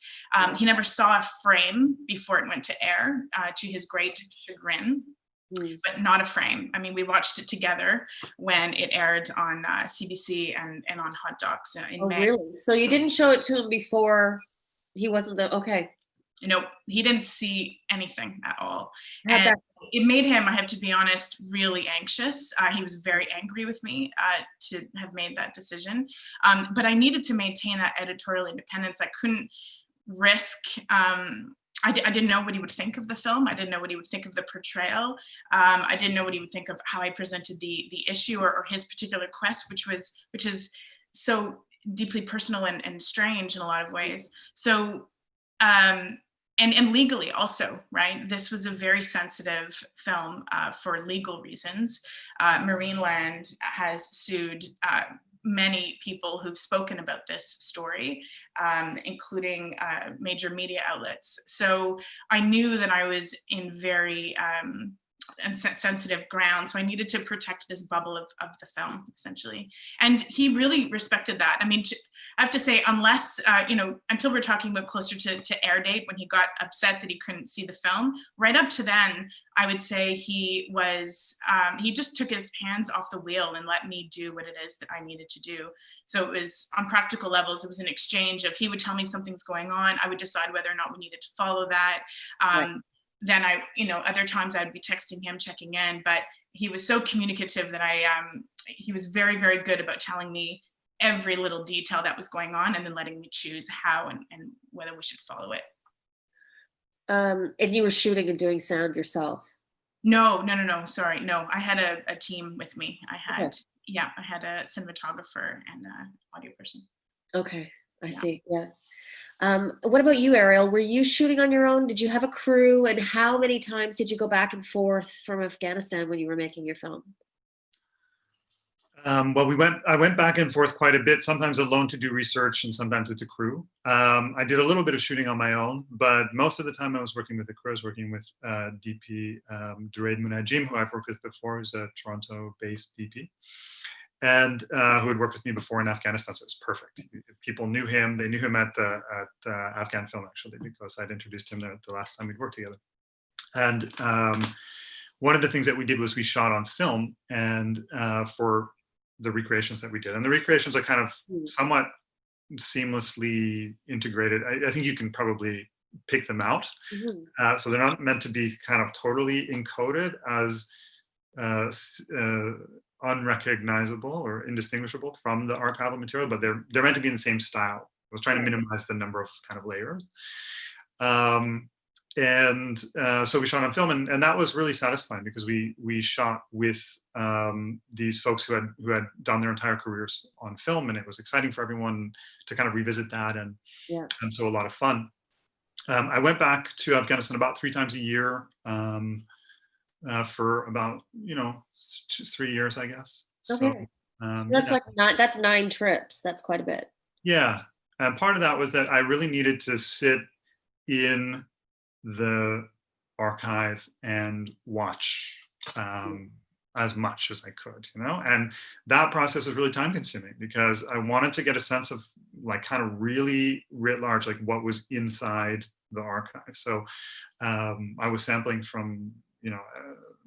He never saw a frame before it went to air, to his great chagrin. But not a frame. I mean, we watched it together when it aired on CBC and on Hot Docs in May. Really? So you didn't show it to him before? He wasn't okay. Nope, he didn't see anything at all. And it made him, I have to be honest, really anxious. He was very angry with me to have made that decision. But I needed to maintain that editorial independence. I couldn't risk, I didn't know what he would think of the film. I didn't know what he would think of the portrayal. I didn't know what he would think of how I presented the issue or his particular quest, which is so deeply personal and strange in a lot of ways. So, and legally also, right? This was a very sensitive film for legal reasons. Marineland has sued many people who've spoken about this story, including major media outlets. So I knew that I was in very sensitive ground. So I needed to protect this bubble of the film, essentially. And he really respected that. I mean, I have to say, unless, until we're talking about closer to air date, when he got upset that he couldn't see the film, right up to then, I would say he just took his hands off the wheel and let me do what it is that I needed to do. So it was, on practical levels, it was an exchange of, he would tell me something's going on, I would decide whether or not we needed to follow that. Right. Then other times I'd be texting him, checking in, but he was so communicative that he was very, very good about telling me every little detail that was going on and then letting me choose how and whether we should follow it. And you were shooting and doing sound yourself? No, sorry. No, I had a team with me. I had a cinematographer and an audio person. Okay, I see, yeah. What about you, Ariel? Were you shooting on your own? Did you have a crew? And how many times did you go back and forth from Afghanistan when you were making your film? Well, I went back and forth quite a bit, sometimes alone to do research and sometimes with the crew. I did a little bit of shooting on my own, but most of the time I was working with the crew. I was working with DP Duraid Munajim, who I've worked with before, who's a Toronto-based DP. And who had worked with me before in Afghanistan, so it was perfect. People knew him. They knew him at Afghan Film, actually, because I'd introduced him the last time we'd worked together. And one of the things that we did was we shot on film, and for the recreations that we did. And the recreations are kind of somewhat seamlessly integrated. I think you can probably pick them out. So they're not meant to be kind of totally encoded as unrecognizable or indistinguishable from the archival material, but they're meant to be in the same style. I was trying to minimize the number of kind of layers. So we shot on film, and that was really satisfying because we shot with these folks who had done their entire careers on film, and it was exciting for everyone to kind of revisit that, and so a lot of fun. I went back to Afghanistan about 3 times a year. For about 3 years, I guess. Okay. So that's that's 9 trips. That's quite a bit. Yeah, and part of that was that I really needed to sit in the archive and watch. I as much as I could, you know? And that process was really time consuming because I wanted to get a sense of like kind of really writ large, like what was inside the archive. So I was sampling from,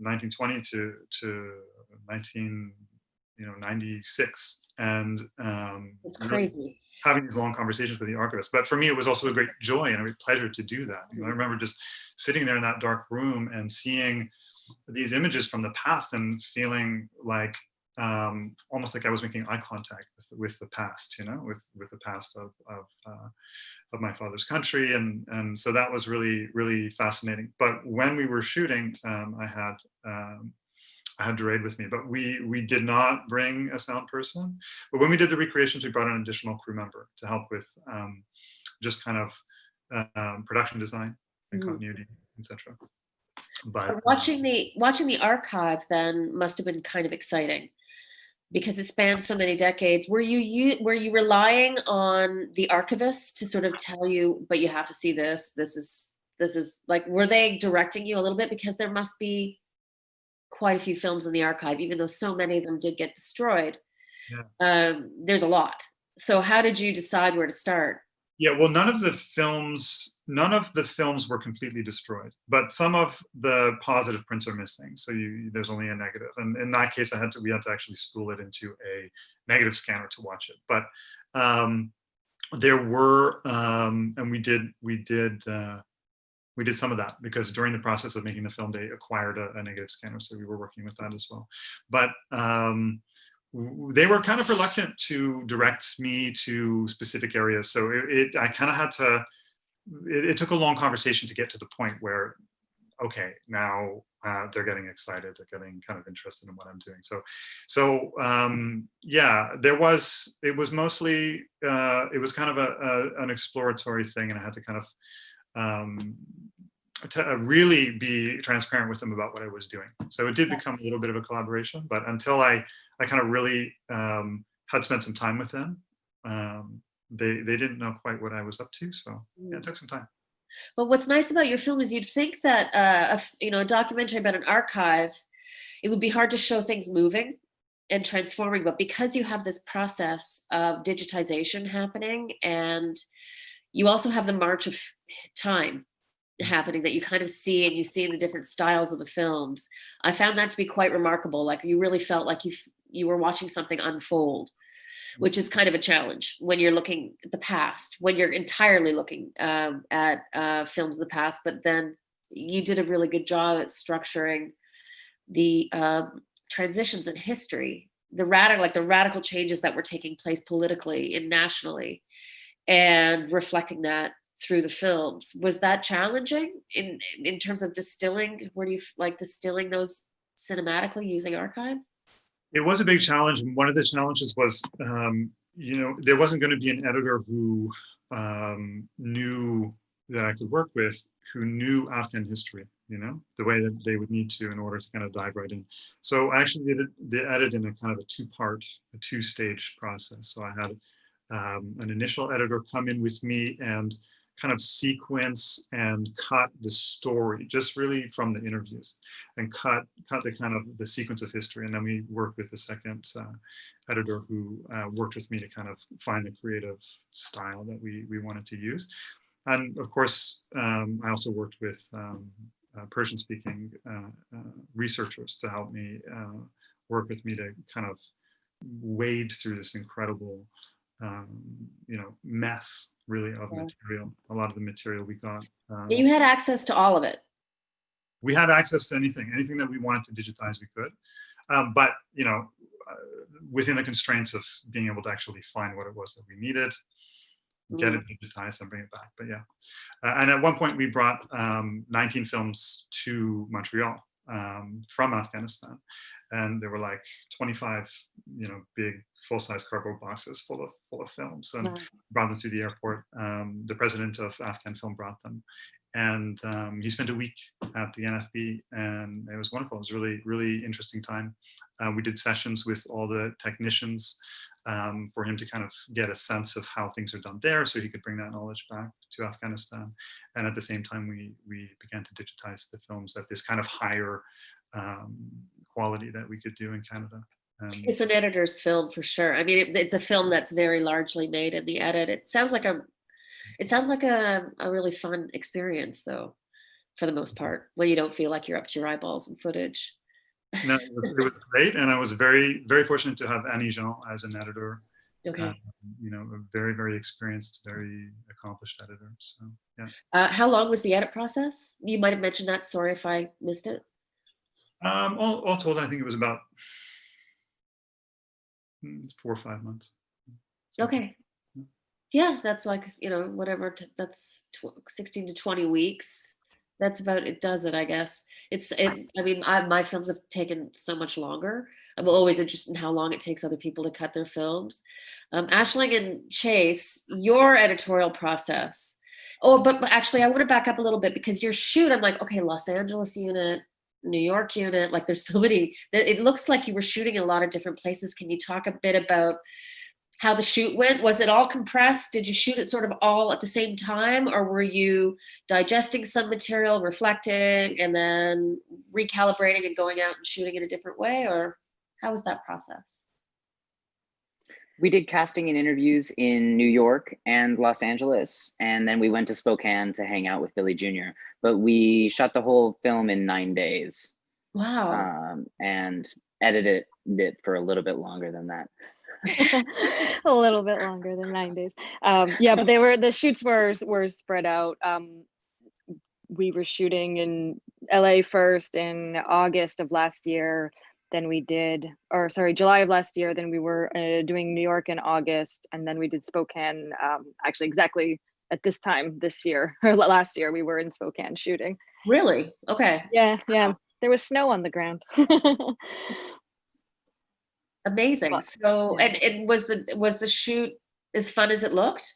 1920 to 1996. And it's crazy. Having these long conversations with the archivist. But for me, it was also a great joy and a great pleasure to do that. I remember just sitting there in that dark room and seeing these images from the past and feeling like almost like I was making eye contact with the past, with the past of my father's country, and so that was really, really fascinating. But when we were shooting, I had Dread with me, but we did not bring a sound person. But when we did the recreations, we brought an additional crew member to help with just kind of production design and continuity, etc. But watching the archive then must have been kind of exciting because it spans so many decades. Were you relying on the archivist to sort of tell you, but you have to see this? This is like, were they directing you a little bit, because there must be quite a few films in the archive, even though so many of them did get destroyed. Yeah. There's a lot. So how did you decide where to start? Yeah, well, none of the films were completely destroyed, but some of the positive prints are missing. So there's only a negative, and in that case, we had to actually spool it into a negative scanner to watch it. But there were, and we did some of that because during the process of making the film, they acquired a negative scanner, so we were working with that as well. But they were kind of reluctant to direct me to specific areas, so I kind of had to. It took a long conversation to get to the point where, okay, now they're getting excited, they're getting kind of interested in what I'm doing. So yeah, it was mostly it was kind of an exploratory thing, and I had to kind of to really be transparent with them about what I was doing. So it did become a little bit of a collaboration, but until I kind of really had spent some time with them, they didn't know quite what I was up to. So yeah, it took some time. But what's nice about your film is you'd think that a documentary about an archive, it would be hard to show things moving and transforming, but because you have this process of digitization happening, and you also have the march of time happening that you kind of see, and you see in the different styles of the films, I found that to be quite remarkable. Like you really felt like you were watching something unfold, which is kind of a challenge when you're looking at the past, when you're entirely looking at films of the past. But then you did a really good job at structuring the transitions in history, the radical changes that were taking place politically and nationally, and reflecting that through the films. Was that challenging in terms of distilling? Where do you like distilling those cinematically using archive? It was a big challenge, and one of the challenges was, there wasn't going to be an editor who knew that I could work with, who knew Afghan history, the way that they would need to in order to kind of dive right in. So I actually did the edit in a kind of a two-stage process. So I had an initial editor come in with me and kind of sequence and cut the story just really from the interviews, and cut the kind of the sequence of history. And then we worked with the second editor who worked with me to kind of find the creative style that we wanted to use. And of course, I also worked with Persian-speaking researchers to help me work with me to kind of wade through this incredible mess really of material. A lot of the material we got. You had access to all of it. We had access to anything that we wanted to digitize, we could. But within the constraints of being able to actually find what it was that we needed, get it digitized and bring it back. But yeah, and at one point we brought 19 films to Montreal from Afghanistan. And there were like 25, big full-size cardboard boxes full of films, and brought them through the airport. The president of Afghan Film brought them, and he spent a week at the NFB, and it was wonderful. It was a really, really interesting time. We did sessions with all the technicians for him to kind of get a sense of how things are done there, so he could bring that knowledge back to Afghanistan. And at the same time, we began to digitize the films at this kind of higher quality that we could do in Canada. It's an editor's film for sure. I mean, it's a film that's very largely made in the edit. It sounds like a really fun experience, though, for the most part, when you don't feel like you're up to your eyeballs in footage. No, it was great, and I was very, very fortunate to have Annie Jean as an editor. Okay. You know, a very, very experienced, very accomplished editor. So yeah. How long was the edit process? You might have mentioned that. Sorry if I missed it. All told, I think it was about 4 or 5 months. So, okay. Yeah, that's like, you know, whatever. That's 16 to 20 weeks. That's about it. Does it? I guess I mean, my films have taken so much longer. I'm always interested in how long it takes other people to cut their films. Aisling and Chase, your editorial process. Oh, but actually, I want to back up a little bit because your shoot, I'm like, okay, Los Angeles unit, New York unit, like there's so many. It looks like you were shooting in a lot of different places. Can you talk a bit about how the shoot went? Was it all compressed? Did you shoot it sort of all at the same time, or were you digesting some material, reflecting, and then recalibrating and going out and shooting in a different way? Or how was that process? We did casting and interviews in New York and Los Angeles, and then we went to Spokane to hang out with Billy Jr. But we shot the whole film in 9 days. Wow. And edited it for a little bit longer than that. A little bit longer than 9 days. Yeah, but the shoots were spread out. We were shooting in LA first in August of last year. Then July of last year. Then we were doing New York in August, and then we did Spokane. Actually, exactly at this time this year or last year, we were in Spokane shooting. Really? Okay. Yeah. There was snow on the ground. Amazing. So, and was the shoot as fun as it looked?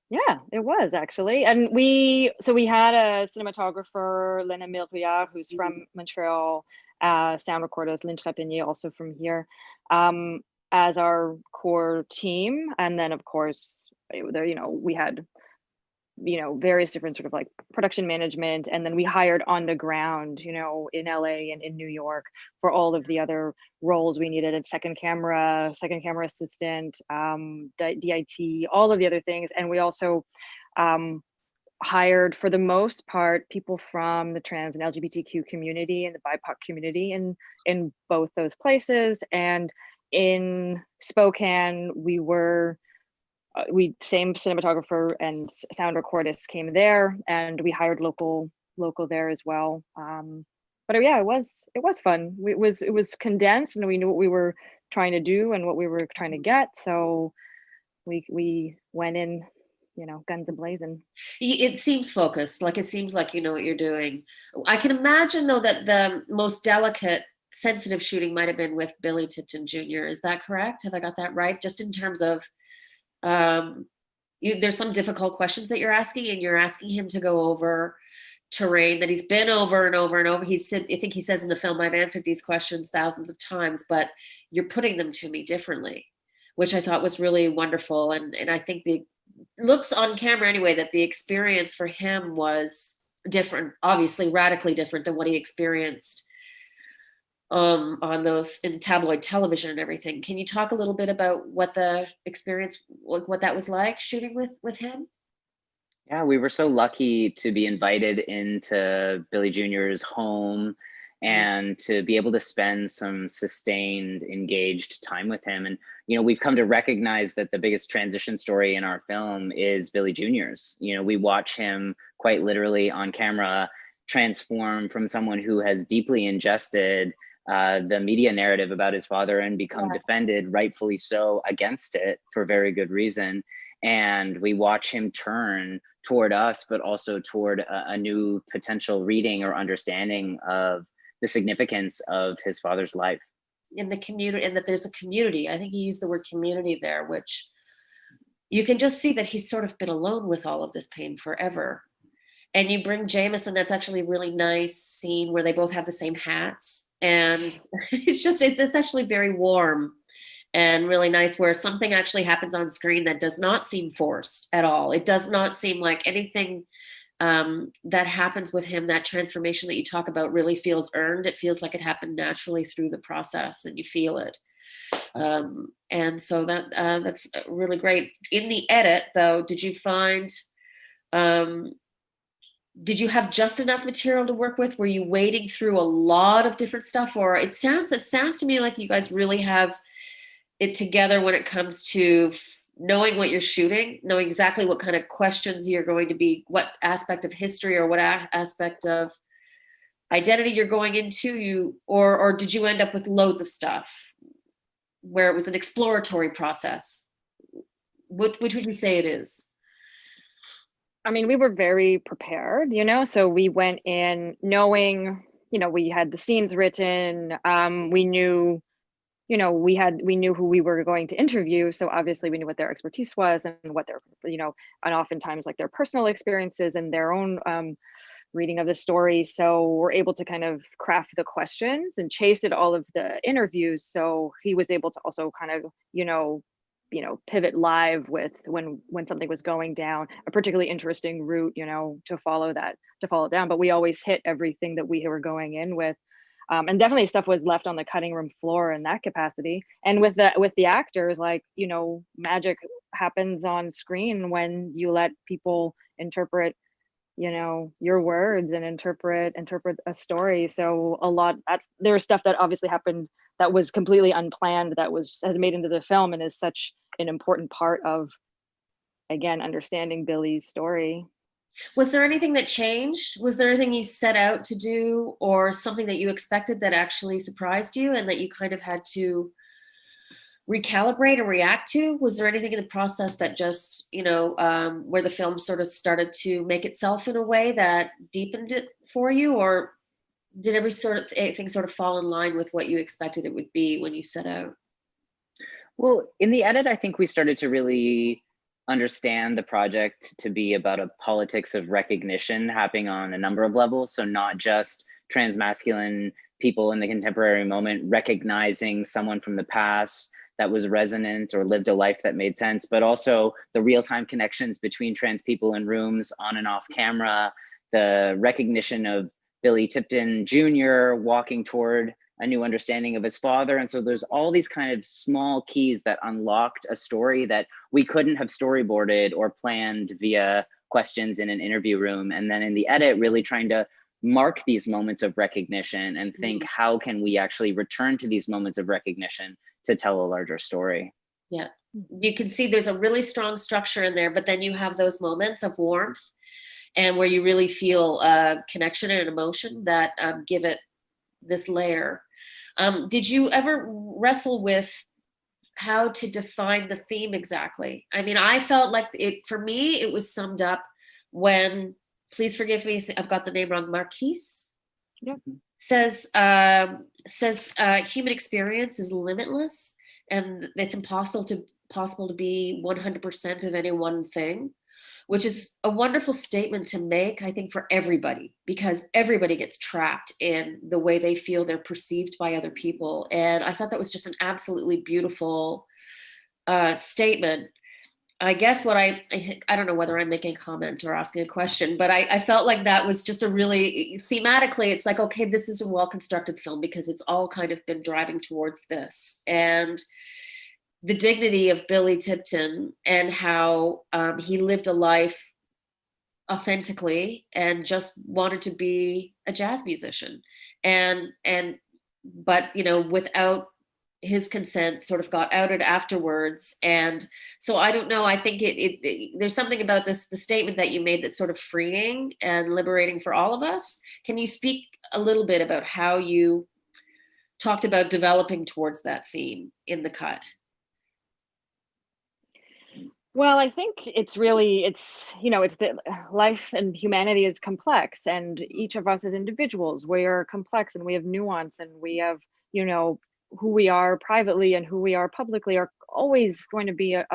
Yeah, it was actually. And we had a cinematographer, Lena Milriard, who's from Montreal, sound recorders, Lynn Trapenier, also from here, as our core team. And then of course, we had, various different sort of like production management. And then we hired on the ground, in LA and in New York for all of the other roles we needed, a second camera assistant, DIT, all of the other things. And we also hired, for the most part, people from the trans and LGBTQ community and the BIPOC community in both those places. And in Spokane, same cinematographer and sound recordist came there, and we hired local there as well. But yeah, it was fun. It was condensed, and we knew what we were trying to do and what we were trying to get. So we went in, guns a-blazing. It seems focused. Like it seems like you know what you're doing. I can imagine though that the most delicate, sensitive shooting might have been with Billy Tipton Jr. Is that correct? Have I got that right? Just in terms of there's some difficult questions that you're asking, and you're asking him to go over terrain that he's been over and over and over. I think he says in the film, I've answered these questions thousands of times, but you're putting them to me differently, which I thought was really wonderful. And I think looks on camera anyway, that the experience for him was different, obviously radically different than what he experienced on those in tabloid television and everything. Can you talk a little bit about what the experience, what that was like shooting with him? Yeah, we were so lucky to be invited into Billy Jr.'s home and to be able to spend some sustained, engaged time with him. And, we've come to recognize that the biggest transition story in our film is Billy Jr.'s. We watch him quite literally on camera transform from someone who has deeply ingested the media narrative about his father and become defended, rightfully so, against it for very good reason. And we watch him turn toward us, but also toward a new potential reading or understanding of the significance of his father's life. In the community, and that there's a community. I think he used the word community there, which you can just see that he's sort of been alone with all of this pain forever. And you bring Jameson, that's actually a really nice scene where they both have the same hats. And it's actually very warm and really nice, where something actually happens on screen that does not seem forced at all. It does not seem like anything that happens with him, that transformation that you talk about really feels earned. It feels like it happened naturally through the process and you feel it. And so that's really great. In the edit though, did you find, did you have just enough material to work with? Were you wading through a lot of different stuff? Or it sounds to me like you guys really have it together when it comes to knowing what you're shooting, knowing exactly what kind of questions you're going to be, what aspect of history or what aspect of identity you're going into, or did you end up with loads of stuff where it was an exploratory process? Which would you say it is? I mean, we were very prepared, so we went in knowing, we had the scenes written. We knew, we knew who we were going to interview. So obviously we knew what their expertise was and what their, and oftentimes like their personal experiences and their own reading of the story. So we're able to kind of craft the questions and chase at all of the interviews. So he was able to also kind of, pivot live with when something was going down a particularly interesting route, to follow down. But we always hit everything that we were going in with. And definitely stuff was left on the cutting room floor in that capacity. And with the actors, like, magic happens on screen when you let people interpret, your words and interpret a story. So there was stuff that obviously happened that was completely unplanned, that has made into the film and is such an important part of, again, understanding Billy's story. Was there anything that changed? Was there anything you set out to do or something that you expected that actually surprised you and that you kind of had to recalibrate or react to? Was there anything in the process that just, where the film sort of started to make itself in a way that deepened it for you? Or did every sort of thing sort of fall in line with what you expected it would be when you set out? Well, in the edit, I think we started to really understand the project to be about a politics of recognition happening on a number of levels. So not just transmasculine people in the contemporary moment recognizing someone from the past that was resonant or lived a life that made sense, but also the real-time connections between trans people in rooms on and off camera, the recognition of Billy Tipton Jr. walking toward a new understanding of his father. And so there's all these kind of small keys that unlocked a story that we couldn't have storyboarded or planned via questions in an interview room. And then in the edit, really trying to mark these moments of recognition and think, how can we actually return to these moments of recognition to tell a larger story? Yeah, you can see there's a really strong structure in there, but then you have those moments of warmth and where you really feel connection and emotion that give it this layer. Did you ever wrestle with how to define the theme exactly? I mean, I felt like for me, it was summed up when, please forgive me if I've got the name wrong, Marquise says human experience is limitless and it's impossible to be 100% of any one thing, which is a wonderful statement to make, I think, for everybody, because everybody gets trapped in the way they feel they're perceived by other people. And I thought that was just an absolutely beautiful statement. I guess I don't know whether I'm making a comment or asking a question, but I felt like that was just a really, thematically, it's like, okay, this is a well-constructed film because it's all kind of been driving towards this. And the dignity of Billy Tipton and how he lived a life authentically and just wanted to be a jazz musician, but without his consent, sort of got outed afterwards. And so I don't know, I think there's something about the statement that you made that's sort of freeing and liberating for all of us. Can you speak a little bit about how you talked about developing towards that theme in the cut? Well, I think it's that life and humanity is complex, and each of us as individuals, we are complex and we have nuance, and we have, who we are privately and who we are publicly are always going to be a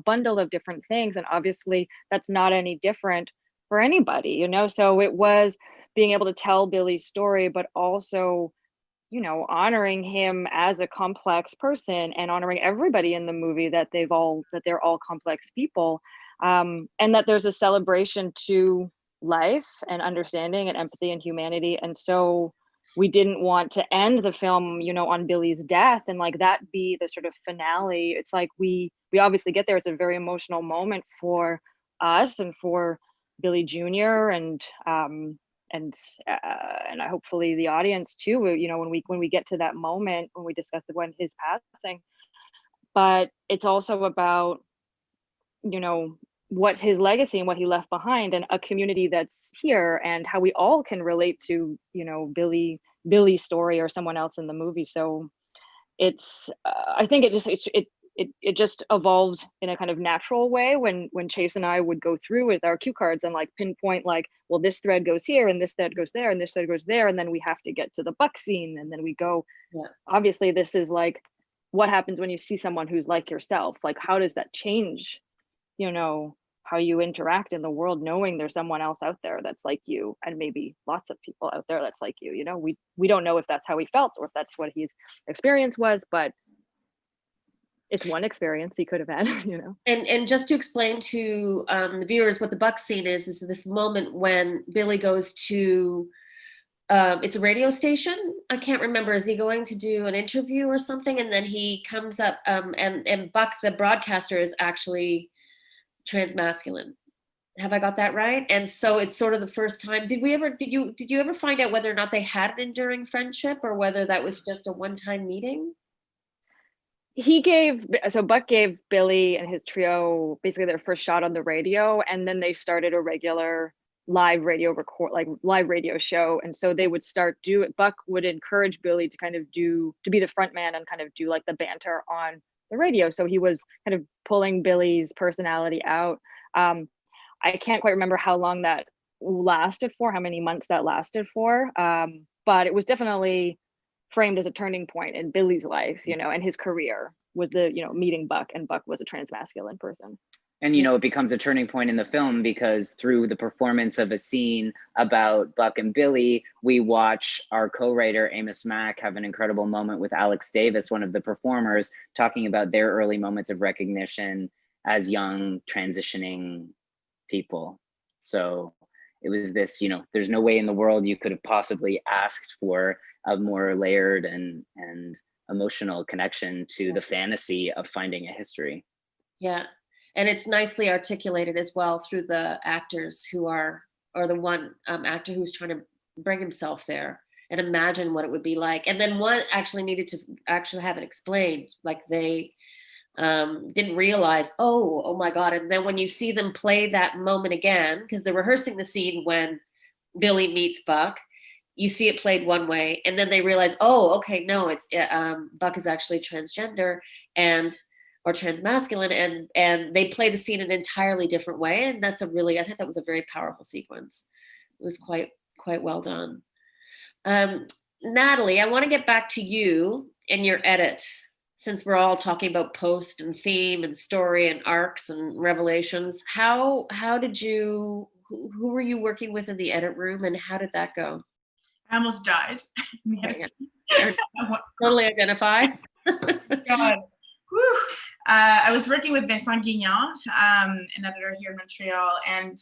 bundle of different things. And obviously that's not any different for anybody, so it was being able to tell Billy's story, but also honoring him as a complex person and honoring everybody in the movie that they're all complex people, and that there's a celebration to life and understanding and empathy and humanity. And so we didn't want to end the film, you know, on Billy's death and like that be the sort of finale. It's like we obviously get there. It's a very emotional moment for us and for Billy Jr. and hopefully the audience too. You know, when we get to that moment when we discuss when his passing, but it's also about, you know, what's his legacy and what he left behind and a community that's here and how we all can relate to, you know, Billy's story or someone else in the movie. So it's I think it just evolved in a kind of natural way when Chase and I would go through with our cue cards and like pinpoint like, well, this thread goes here and this thread goes there and this thread goes there, and then we have to get to the Buck scene, and then we go, obviously this is like what happens when you see someone who's like yourself, like how does that change, you know, how you interact in the world, knowing there's someone else out there that's like you, and maybe lots of people out there that's like you. You know, we don't know if that's how he felt or if that's what his experience was, but it's one experience he could have had, you know. And just to explain to the viewers what the Buck scene is this moment when Billy goes to, it's a radio station. I can't remember. Is he going to do an interview or something? And then he comes up and Buck, the broadcaster, is actually transmasculine. Have I got that right? And so it's sort of the first time. Did you ever find out whether or not they had an enduring friendship or whether that was just a one-time meeting? Buck gave Billy and his trio basically their first shot on the radio, and then they started a regular live radio show. And so they would Buck would encourage Billy to be the front man and kind of do like the banter on the radio. So he was kind of pulling Billy's personality out. I can't quite remember how long that lasted for, how many months that lasted for. But it was definitely framed as a turning point in Billy's life, you know, and his career was meeting Buck, and Buck was a transmasculine person. And, you know, it becomes a turning point in the film because through the performance of a scene about Buck and Billy, we watch our co-writer Amos Mack have an incredible moment with Alex Davis, one of the performers, talking about their early moments of recognition as young transitioning people. So it was this, you know, there's no way in the world you could have possibly asked for a more layered and emotional connection to the fantasy of finding a history. Yeah. And it's nicely articulated as well through the actors or the one actor who's trying to bring himself there and imagine what it would be like. And then one actually needed to actually have it explained, like they didn't realize, oh my God. And then when you see them play that moment again, because they're rehearsing the scene when Billy meets Buck, you see it played one way, and then they realize, oh, okay, no, it's Buck is actually transgender or transmasculine, and they play the scene in an entirely different way. And I think that was a very powerful sequence. It was quite well done. Natalie, I want to get back to you and your edit, since we're all talking about post and theme and story and arcs and revelations. How did you, who were you working with in the edit room, and how did that go? I almost died. Yes. Totally identify. God. Whew. I was working with Vincent Guignan, an editor here in Montreal, and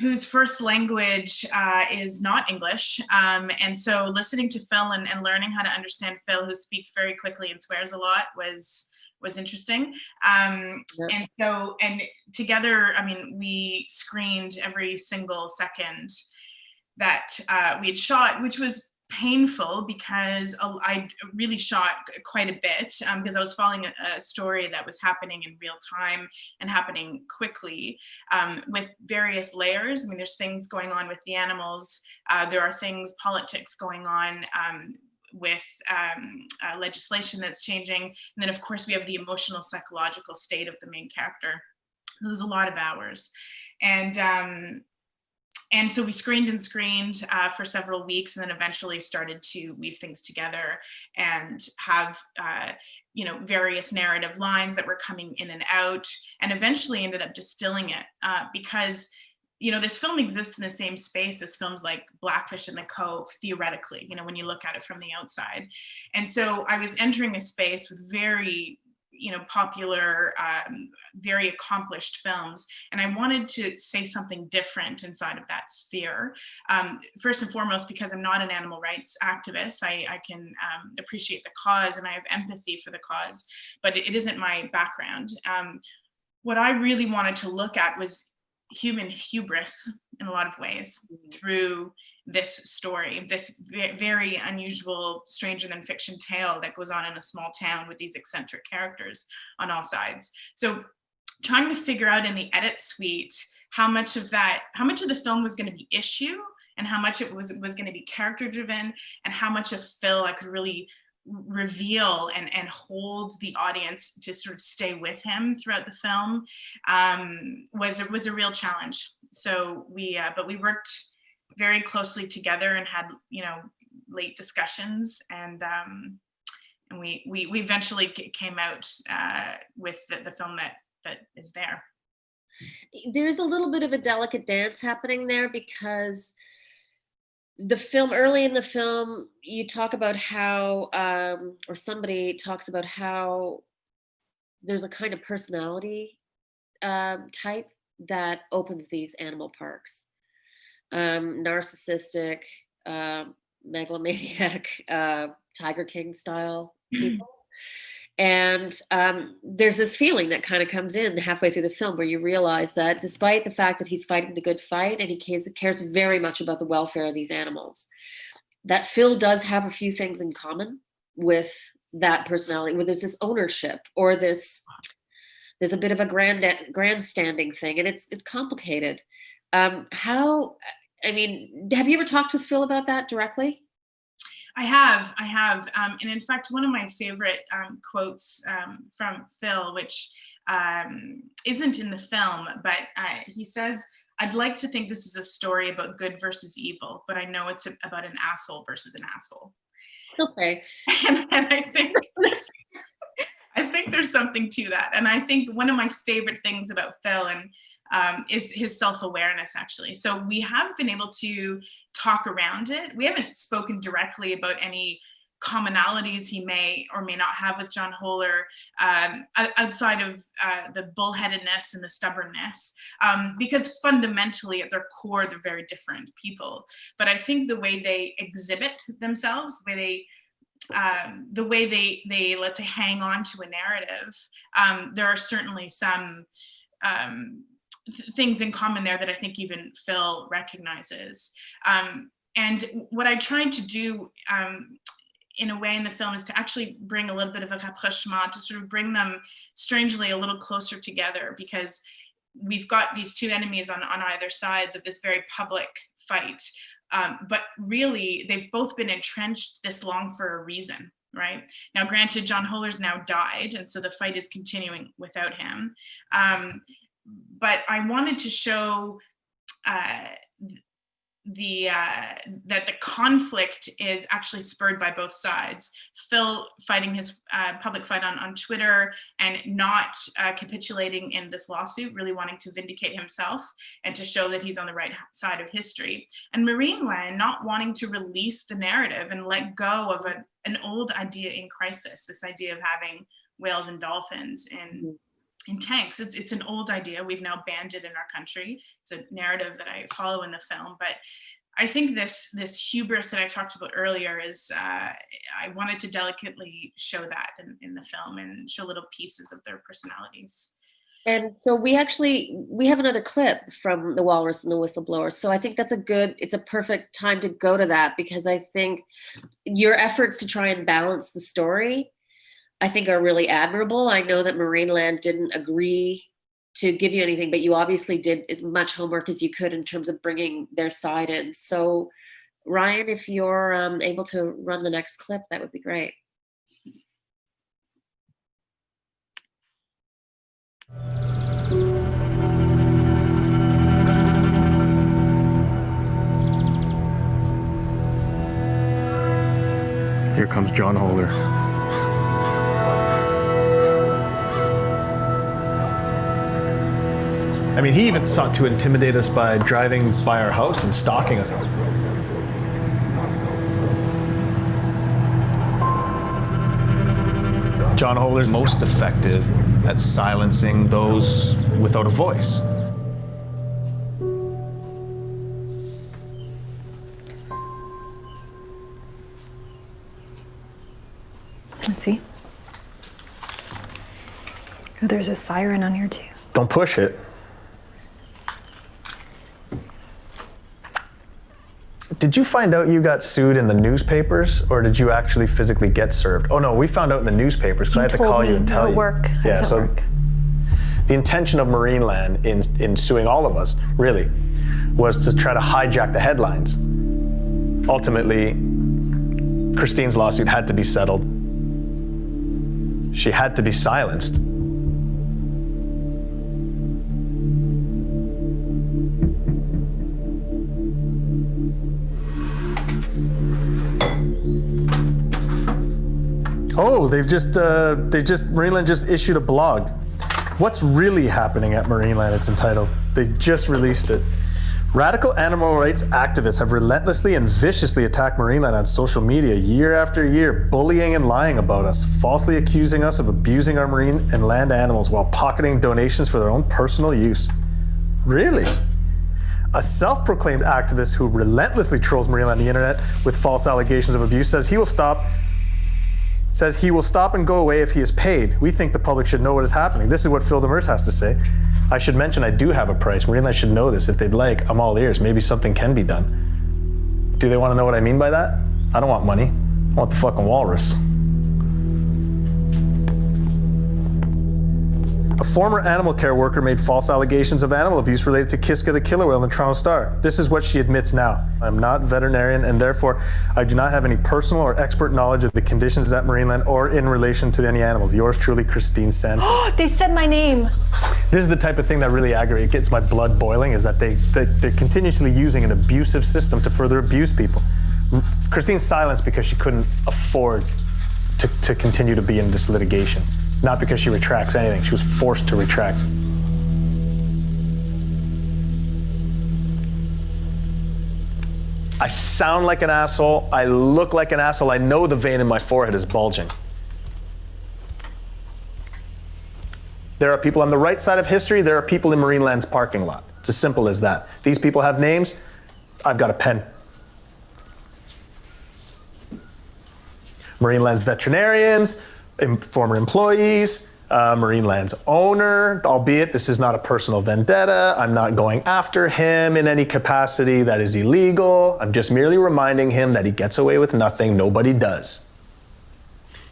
whose first language is not English. And so listening to Phil and learning how to understand Phil, who speaks very quickly and swears a lot, was interesting. And together, I mean, we screened every single second that we had shot, which was painful because I really shot quite a bit because I was following a story that was happening in real time and happening quickly with various layers. I mean, there's things going on with the animals. There are politics going on with legislation that's changing. And then of course we have the emotional, psychological state of the main character. It was a lot of hours. And so we screened for several weeks, and then eventually started to weave things together and have, various narrative lines that were coming in and out, and eventually ended up distilling it because, this film exists in the same space as films like Blackfish and the Cove, theoretically, when you look at it from the outside. And so I was entering a space with very, popular, very accomplished films. And I wanted to say something different inside of that sphere. First and foremost, because I'm not an animal rights activist, I can appreciate the cause and I have empathy for the cause, but it isn't my background. What I really wanted to look at was human hubris in a lot of ways through this story, this very unusual, stranger than fiction tale that goes on in a small town with these eccentric characters on all sides. So trying to figure out in the edit suite how much of the film was going to be issue and how much it was going to be character driven, and how much of Phil I could really reveal and hold the audience to sort of stay with him throughout the film was a real challenge. So but we worked very closely together and had late discussions, and we eventually came out with the film that is there. There's a little bit of a delicate dance happening there, because the film, early in the film, you talk about how, or somebody talks about how there's a kind of personality type that opens these animal parks. Narcissistic, megalomaniac, Tiger King style people. And there's this feeling that kind of comes in halfway through the film where you realize that despite the fact that he's fighting the good fight and he cares very much about the welfare of these animals, that Phil does have a few things in common with that personality, where there's this ownership, or there's a bit of a grandstanding thing, and it's complicated. Have you ever talked with Phil about that directly? I have. And in fact, one of my favorite quotes from Phil, which isn't in the film, but he says, "I'd like to think this is a story about good versus evil, but I know it's about an asshole versus an asshole." Okay. And I think there's something to that. And I think one of my favorite things about Phil is his self-awareness, actually. So we have been able to talk around it. We haven't spoken directly about any commonalities he may or may not have with John Holer outside of the bullheadedness and the stubbornness, because fundamentally at their core, they're very different people. But I think the way they exhibit themselves, the way they let's say hang on to a narrative, there are certainly some things in common there that I think even Phil recognizes. And what I tried to do in a way in the film is to actually bring a little bit of a rapprochement, to sort of bring them strangely a little closer together, because we've got these two enemies on either sides of this very public fight. But really, they've both been entrenched this long for a reason, right? Now, granted, John Holer's now died, and so the fight is continuing without him. But I wanted to show that the conflict is actually spurred by both sides. Phil fighting his public fight on Twitter and not capitulating in this lawsuit, really wanting to vindicate himself and to show that he's on the right side of history. And Marineland not wanting to release the narrative and let go of an old idea in crisis, this idea of having whales and dolphins in tanks. It's an old idea. We've now banned it in our country. It's a narrative that I follow in the film. But I think this hubris that I talked about earlier is, I wanted to delicately show that in the film and show little pieces of their personalities. And so we have another clip from The Walrus and the Whistleblower. So I think it's a perfect time to go to that, because I think your efforts to try and balance the story, I think, are really admirable. I know that Marineland didn't agree to give you anything, but you obviously did as much homework as you could in terms of bringing their side in. So Ryan, if you're able to run the next clip, that would be great. Here comes John Holer. I mean, he even sought to intimidate us by driving by our house and stalking us. John Holler's most effective at silencing those without a voice. Let's see. Oh, there's a siren on here too. Don't push it. Did you find out you got sued in the newspapers, or did you actually physically get served? Oh no, we found out in the newspapers, because I had to call you and tell you. Work. Yeah, so the intention of Marineland in suing all of us, really, was to try to hijack the headlines. Ultimately, Christine's lawsuit had to be settled. She had to be silenced. Oh, Marineland just issued a blog. What's really happening at Marineland? It's entitled. They just released it. Radical animal rights activists have relentlessly and viciously attacked Marineland on social media year after year, bullying and lying about us, falsely accusing us of abusing our marine and land animals while pocketing donations for their own personal use. Really? A self-proclaimed activist who relentlessly trolls Marineland on the internet with false allegations of abuse says he will stop and go away if he is paid. We think the public should know what is happening. This is what Phil Demers has to say. I should mention I do have a price. Marineland should know this. If they'd like, I'm all ears. Maybe something can be done. Do they want to know what I mean by that? I don't want money. I want the fucking walrus. A former animal care worker made false allegations of animal abuse related to Kiska the killer whale in the Toronto Star. This is what she admits now. I'm not veterinarian, and therefore I do not have any personal or expert knowledge of the conditions at Marineland or in relation to any animals. Yours truly, Christine Santos. They said my name. This is the type of thing that really aggravates, gets my blood boiling, is that they're continuously using an abusive system to further abuse people. Christine's silenced because she couldn't afford to continue to be in this litigation. Not because she retracts anything. She was forced to retract. I sound like an asshole. I look like an asshole. I know the vein in my forehead is bulging. There are people on the right side of history. There are people in Marineland's parking lot. It's as simple as that. These people have names. I've got a pen. Marineland's veterinarians, former employees, Marineland's owner, albeit this is not a personal vendetta. I'm not going after him in any capacity that is illegal. I'm just merely reminding him that he gets away with nothing. Nobody does.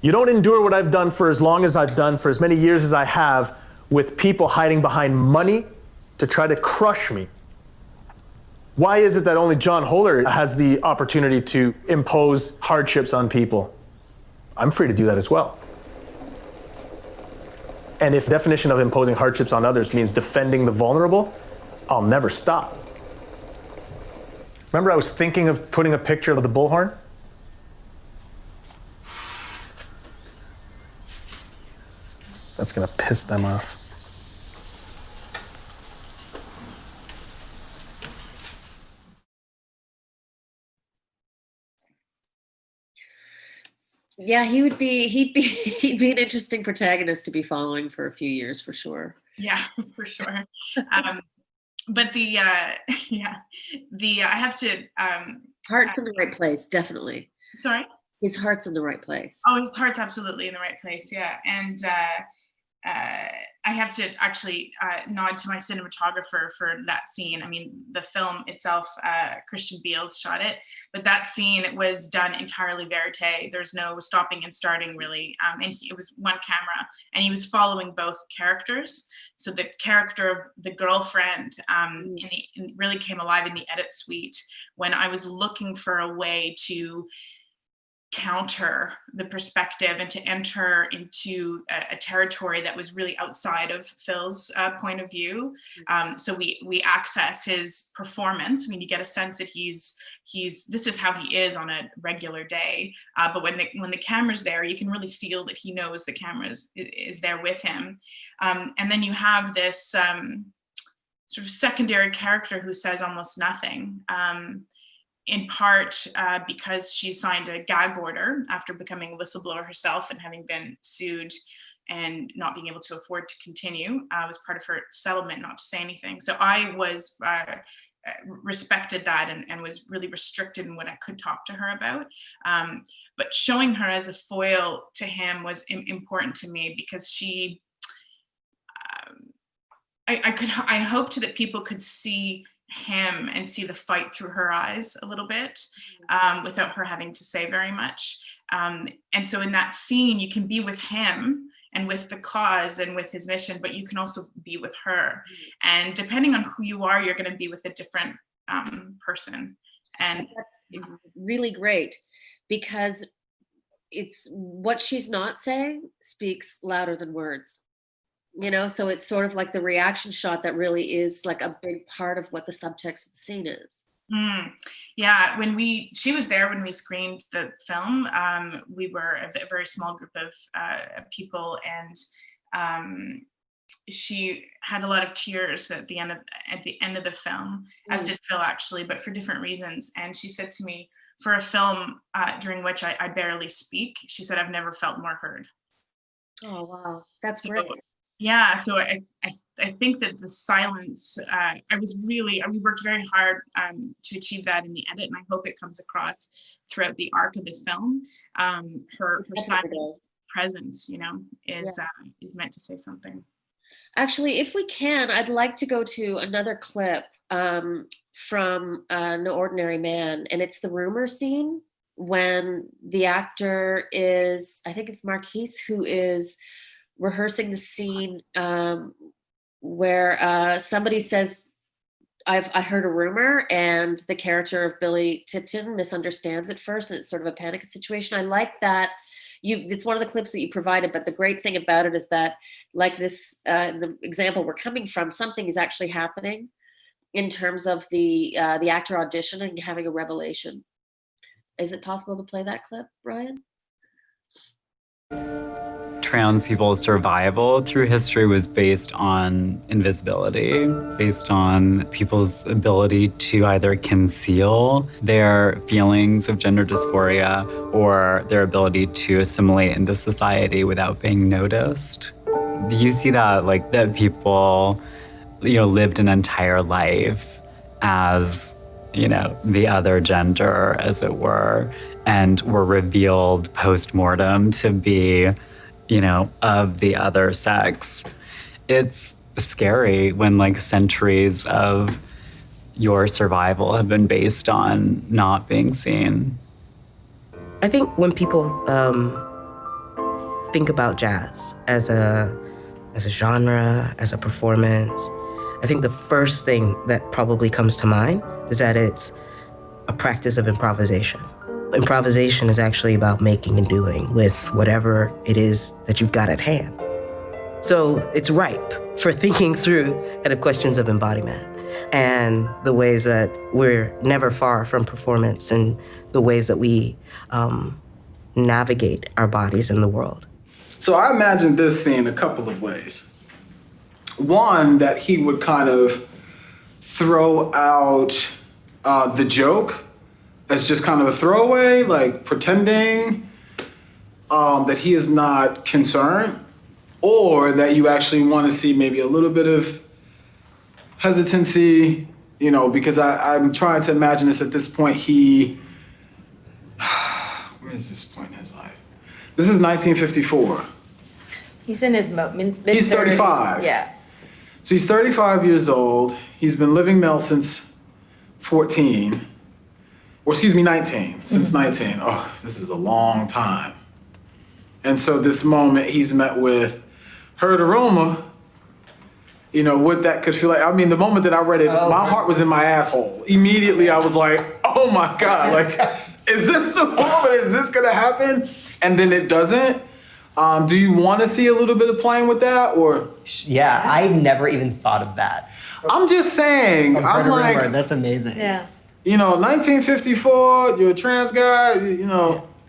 You don't endure what I've done for as long as I've done, for as many years as I have, with people hiding behind money to try to crush me. Why is it that only John Holler has the opportunity to impose hardships on people? I'm free to do that as well. And if the definition of imposing hardships on others means defending the vulnerable, I'll never stop. Remember I was thinking of putting a picture of the bullhorn? That's gonna piss them off. Yeah, he'd be an interesting protagonist to be following for a few years for sure. Yeah, for sure. But I have to heart's in the right place, definitely. Sorry? His heart's in the right place. Oh, his heart's absolutely in the right place, yeah. And I have to actually nod to my cinematographer for that scene. I mean, the film itself, Christian Beals shot it, but that scene was done entirely verite. There's no stopping and starting really. And it was one camera, and he was following both characters. So the character of the girlfriend really came alive in the edit suite when I was looking for a way to counter the perspective and to enter into a territory that was really outside of Phil's point of view. So we access his performance. I mean, you get a sense that this is how he is on a regular day. But when the camera's there, you can really feel that he knows the camera is there with him. And then you have this sort of secondary character who says almost nothing. in part because she signed a gag order after becoming a whistleblower herself and having been sued and not being able to afford to continue, was part of her settlement not to say anything. So I was respected that and was really restricted in what I could talk to her about. But showing her as a foil to him was important to me because she, I hoped that people could see him and see the fight through her eyes a little bit without her having to say very much. And so in that scene, you can be with him and with the cause and with his mission, but you can also be with her. And depending on who you are, you're going to be with a different person. And that's really great because it's what she's not saying speaks louder than words. You know, so it's sort of like the reaction shot that really is like a big part of what the subtext of the scene is. Yeah, she was there when we screened the film. We were a very small group of people, and she had a lot of tears at the end of the film, as did Phil actually, but for different reasons. And she said to me, for a film during which I barely speak, she said, I've never felt more heard. Oh wow, that's great. Yeah, so I think that the silence, we worked very hard to achieve that in the edit, and I hope it comes across throughout the arc of the film. Her silent presence, is meant to say something. Actually, if we can, I'd like to go to another clip from No Ordinary Man, and it's the rumor scene when the actor is, I think it's Marquise, who is rehearsing the scene where somebody says, I heard a rumor, and the character of Billy Tipton misunderstands at first, and it's sort of a panic situation. I like that. It's one of the clips that you provided, but the great thing about it is that, like this, the example we're coming from, something is actually happening in terms of the actor auditioning and having a revelation. Is it possible to play that clip, Brian? Trans people's survival through history was based on invisibility, based on people's ability to either conceal their feelings of gender dysphoria or their ability to assimilate into society without being noticed. You see that people, lived an entire life as, the other gender, as it were, and were revealed post-mortem to be of the other sex. It's scary when centuries of your survival have been based on not being seen. I think when people think about jazz as a genre, as a performance, I think the first thing that probably comes to mind is that it's a practice of improvisation. Improvisation is actually about making and doing with whatever it is that you've got at hand. So it's ripe for thinking through kind of questions of embodiment and the ways that we're never far from performance and the ways that we navigate our bodies in the world. So I imagine this scene a couple of ways. One, that he would kind of throw out the joke as just kind of a throwaway, like pretending that he is not concerned, or that you actually want to see maybe a little bit of hesitancy, because I'm trying to imagine this at this point. Where is this point in his life? This is 1954. He's in his mid-30s. He's 35. Yeah. So he's 35 years old. He's been living male since 14. Or excuse me, 19, since 19. Oh, this is a long time. And so this moment he's met with, heard a rumor, what that could feel like. I mean, the moment that I read it, my heart was in my asshole. Immediately I was like, oh my God, is this the moment? Is this gonna happen? And then it doesn't. Do you want to see a little bit of playing with that, or? Yeah, I never even thought of that. I'm just saying, I'm like, that's amazing. Yeah. 1954, you're a trans guy,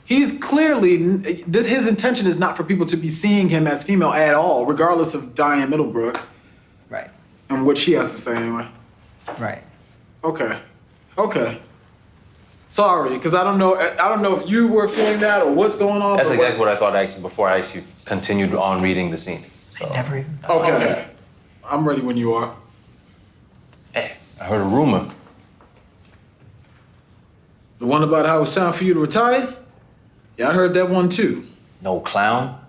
he's clearly, his intention is not for people to be seeing him as female at all, regardless of Diane Middlebrook. Right. And what she has to say anyway. Right. Okay. Sorry, because I don't know if you were feeling that or what's going on. That's exactly what I thought actually before I actually continued on reading the scene. So. I never even. Okay. I'm ready when you are. Hey, I heard a rumor. The one about how it's time for you to retire? Yeah, I heard that one too. No clown.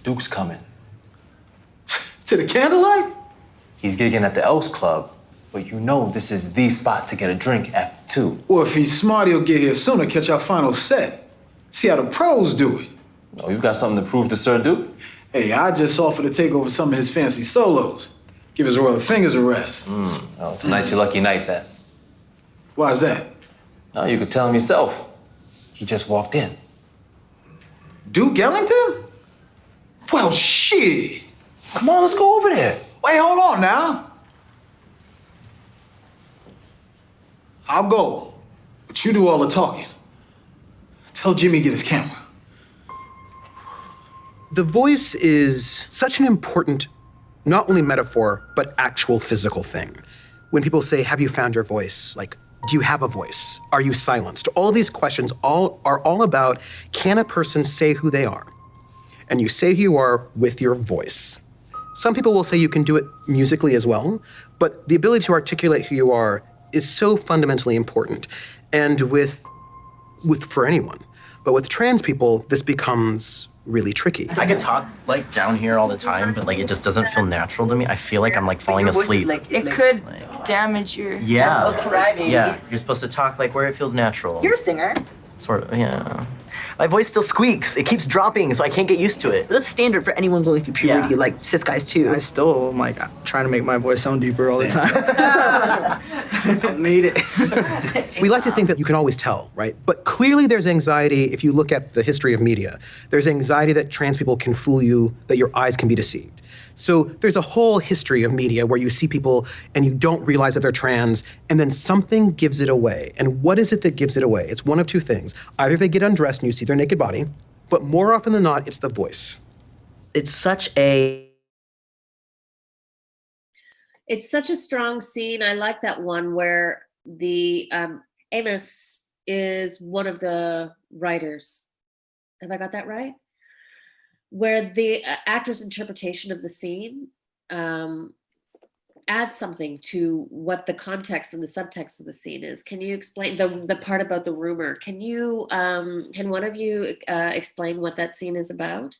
Duke's coming. To the candlelight? He's gigging at the Elks Club, but you know this is the spot to get a drink after 2. Well, if he's smart, he'll get here sooner, catch our final set. See how the pros do it. Oh, you've got something to prove to Sir Duke? Hey, I just offered to take over some of his fancy solos. Give his royal fingers a rest. Oh, tonight's your lucky night, then. Why's that? No, you could tell him yourself. He just walked in. Duke Ellington? Well, shit. Come on, let's go over there. Wait, hold on now. I'll go, but you do all the talking. Tell Jimmy to get his camera. The voice is such an important, not only metaphor, but actual physical thing. When people say, have you found your voice? Like, do you have a voice? Are you silenced? All these questions are all about, can a person say who they are? And you say who you are with your voice. Some people will say you can do it musically as well, but the ability to articulate who you are is so fundamentally important. And for anyone. But with trans people, this becomes really tricky. I could talk like down here all the time, but like it just doesn't feel natural to me. I feel like I'm like falling asleep. It could damage your Yeah, you're supposed to talk like where it feels natural. You're a singer. Sort of, yeah. My voice still squeaks. It keeps dropping, so I can't get used to it. That's standard for anyone going through puberty, like cis guys too. I still am like trying to make my voice sound deeper all the time. I made it. We like to think that you can always tell, right? But clearly there's anxiety if you look at the history of media. There's anxiety that trans people can fool you, that your eyes can be deceived. So there's a whole history of media where you see people and you don't realize that they're trans, and then something gives it away. And what is it that gives it away? It's one of two things. Either they get undressed and you see their naked body, but more often than not, it's the voice. It's such a strong scene. I like that one where the Amos is one of the writers. Have I got that right? Where the actor's interpretation of the scene adds something to what the context and the subtext of the scene is. Can you explain the part about the rumor? Can one of you explain what that scene is about?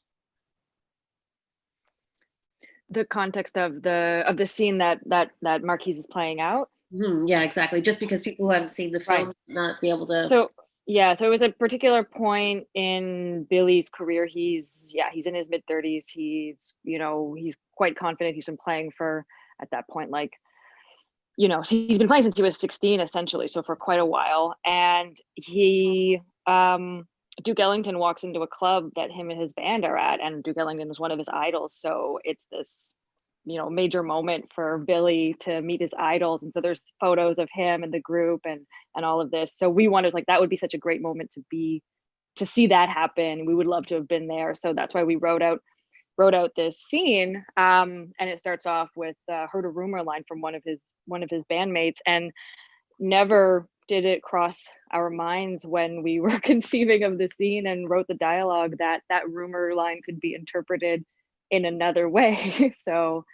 The context of the scene that Marquise is playing out. Yeah, exactly. Just because people who haven't seen the film not be able to. So it was a particular point in Billy's career. He's in his mid-30s. He's quite confident. He's been playing for, at that point, he's been playing since he was 16, essentially, so for quite a while. And he Duke Ellington walks into a club that him and his band are at, and Duke Ellington is one of his idols. So it's this, major moment for Billy to meet his idols. And so there's photos of him and the group and all of this. So we wanted, that would be such a great moment to see that happen. We would love to have been there. So that's why we wrote out this scene. And it starts off with heard a rumor line from one of his bandmates, and never did it cross our minds when we were conceiving of the scene and wrote the dialogue that rumor line could be interpreted in another way. So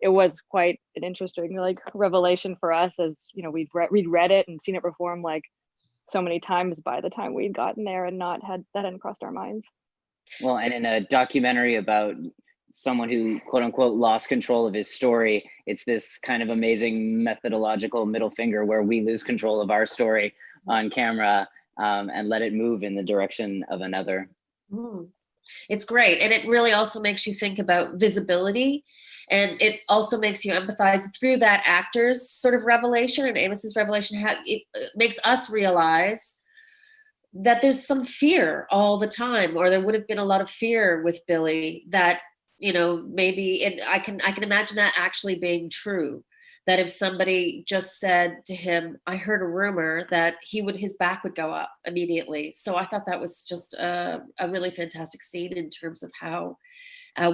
it was quite an interesting revelation for us, as we'd read it and seen it perform so many times by the time we'd gotten there, and that hadn't crossed our minds. Well, and in a documentary about someone who quote unquote lost control of his story, it's this kind of amazing methodological middle finger where we lose control of our story on camera and let it move in the direction of another. It's great. And it really also makes you think about visibility, and it also makes you empathize through that actor's sort of revelation and Amos's revelation. How it makes us realize that there's some fear all the time, or there would have been a lot of fear with Billy that, maybe, and I can imagine that actually being true, that if somebody just said to him, I heard a rumor, that his back would go up immediately. So I thought that was just a really fantastic scene in terms of how,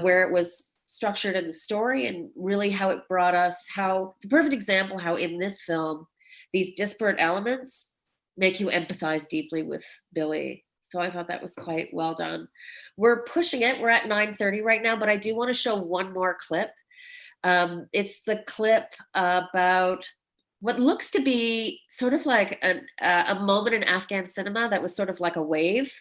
where it was structured in the story, and really how it brought us, it's a perfect example how in this film, these disparate elements make you empathize deeply with Billy. So I thought that was quite well done. We're pushing it. We're at 9:30 right now, but I do want to show one more clip. It's the clip about what looks to be sort of like a moment in Afghan cinema that was sort of like a wave,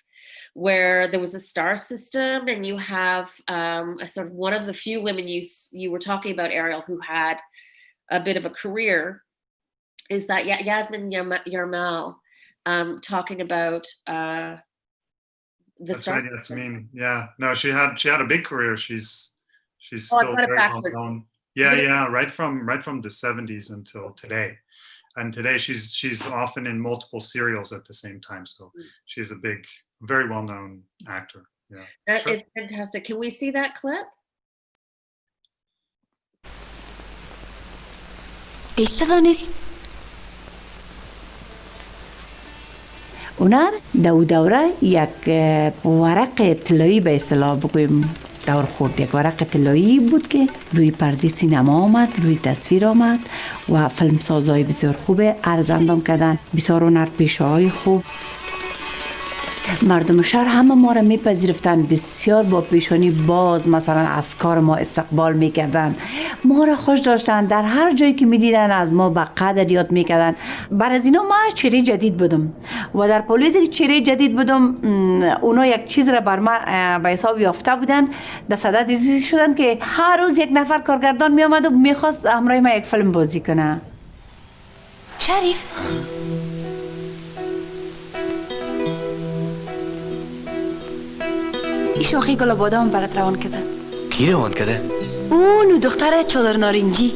where there was a star system, and you have a sort of one of the few women you were talking about, Ariel, who had a bit of a career, is that Yasmin Yarmal, talking about the That's star. right, Yasmin. Yeah, no, she had a big career. She's I still got it very well backwards. known. Yeah, right from the 70s until today. And today she's often in multiple serials at the same time. So she's a big, very well-known actor. Yeah. That is fantastic. Can we see that clip? اونر دوره یک ورق طلایی به اصطلاح بگویم دور خورد، یک ورق طلایی بود که روی پرده سینما آمد، روی تصویر آمد و فیلمسازای بسیار خوبه ارزندام کردن، بسیار هنرپیشه های خوب. مردم شهر همه ما را میپذیرفتن، بسیار با پیشانی باز مثلا از کار ما استقبال میکردن، ما را خوش داشتن، در هر جایی که میدیدن از ما با قدر یاد میکردن. بر از اینا ما چهره جدید بودم و در پلیس که چهره جدید بودم، اونا یک چیز را بر من به حساب یافته بودن، در صدد چیزی شدن که هر روز یک نفر کارگردان میامد و میخواست همراه ما یک فیلم بازی کنه. شریف این شاخی گل بادام برات روان کرده. کی روان کرده؟ اون دختر چادر نارنجی.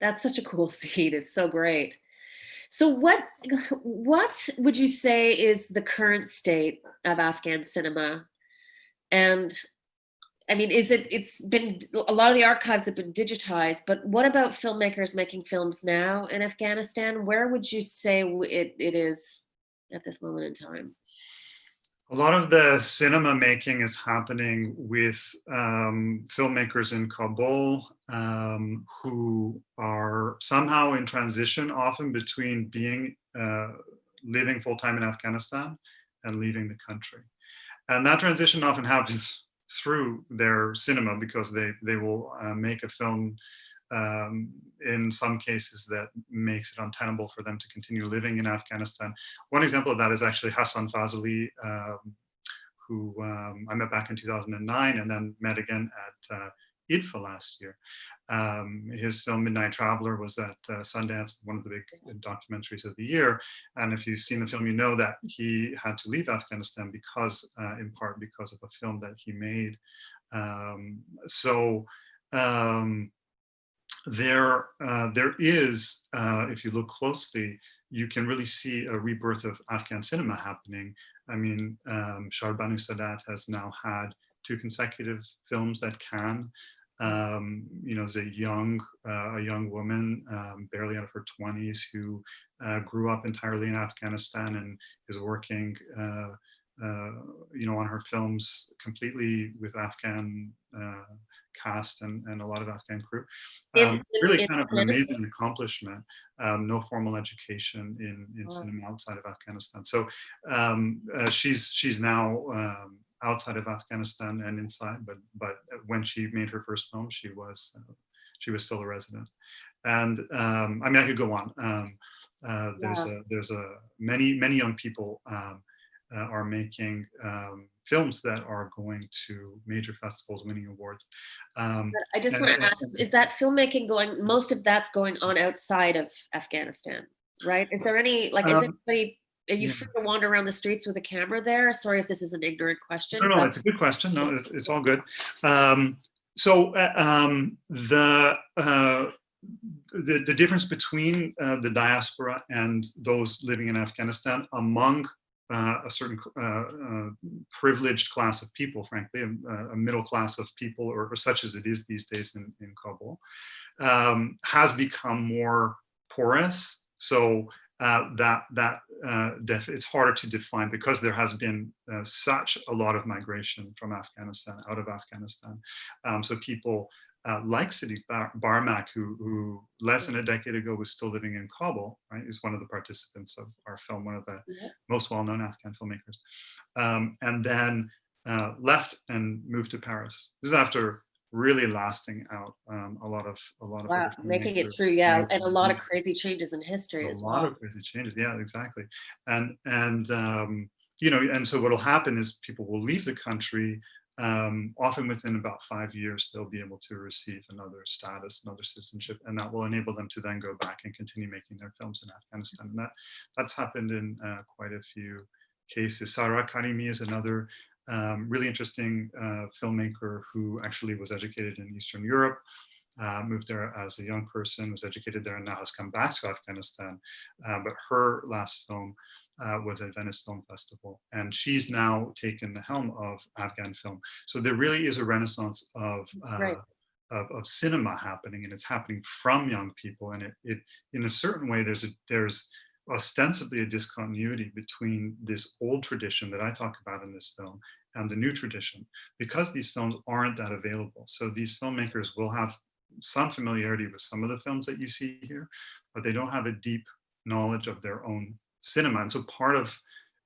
That's such a cool scene. It's so great. So what would you say is the current state of Afghan cinema? And I mean, it's been, a lot of the archives have been digitized, but what about filmmakers making films now in Afghanistan? Where would you say it is at this moment in time? A lot of the cinema making is happening with filmmakers in Kabul who are somehow in transition, often between being living full-time in Afghanistan and leaving the country. And that transition often happens through their cinema, because they will make a film in some cases that makes it untenable for them to continue living in Afghanistan. One example of that is actually Hassan Fazili, who I met back in 2009 and then met again at IDFA last year. His film Midnight Traveler was at Sundance, one of the big documentaries of the year. And if you've seen the film, you know that he had to leave Afghanistan because, in part, because of a film that he made. There is, if you look closely, you can really see a rebirth of Afghan cinema happening. I mean, Shahrbanu Sadat has now had 2 consecutive films at Cannes. You know, as a young woman, barely out of her 20s, who grew up entirely in Afghanistan and is working, you know, on her films completely with Afghan cast and a lot of Afghan crew. Really kind of an amazing accomplishment. No formal education in cinema outside of Afghanistan. So she's now outside of Afghanistan and inside, but when she made her first film, she was still a resident. And I mean, I could go on. There's many young people are making films that are going to major festivals, winning awards. I just want to ask, is that filmmaking going, most of that's going on outside of Afghanistan, right? Is there any, like, is anybody, are you free to wander around the streets with a camera there? Sorry if this is an ignorant question. No, it's a good question. No, it's all good. The difference between the diaspora and those living in Afghanistan among a certain privileged class of people, frankly, a middle class of people, or such as it is these days in Kabul, has become more porous. So it's harder to define, because there has been such a lot of migration from Afghanistan, out of Afghanistan. So people like Sadiq Barmak, who less than a decade ago was still living in Kabul, right? Is one of the participants of our film, one of the most well-known Afghan filmmakers, and then left and moved to Paris. This is after really lasting out a lot of wow, making it through, and a lot of crazy changes in history as well. A lot of crazy changes, yeah, exactly. And you know, and so what'll happen is people will leave the country. Often within about 5 years, they'll be able to receive another status, another citizenship, and that will enable them to then go back and continue making their films in Afghanistan. And that's happened in quite a few cases. Sarah Kanemi is another really interesting filmmaker who actually was educated in Eastern Europe, moved there as a young person, was educated there, and now has come back to Afghanistan. But her last film was at Venice Film Festival, and she's now taken the helm of Afghan film. So there really is a renaissance of cinema happening, and it's happening from young people. And it in a certain way, there's ostensibly a discontinuity between this old tradition that I talk about in this film and the new tradition, because these films aren't that available. So these filmmakers will have some familiarity with some of the films that you see here, but they don't have a deep knowledge of their own cinema. And so part of,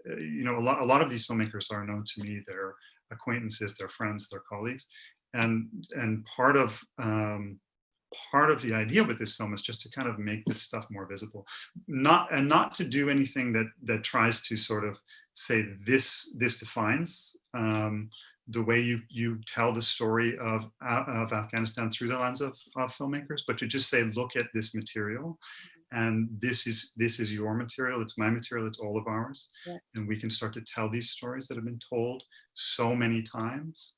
you know, a lot of these filmmakers are known to me, their acquaintances, their friends, their colleagues. And part of the idea with this film is just to kind of make this stuff more visible, not to do anything that tries to sort of say this defines the way you tell the story of Afghanistan through the lens of filmmakers, but to just say, look at this material, and this is your material, it's my material, it's all of ours, and we can start to tell these stories that have been told so many times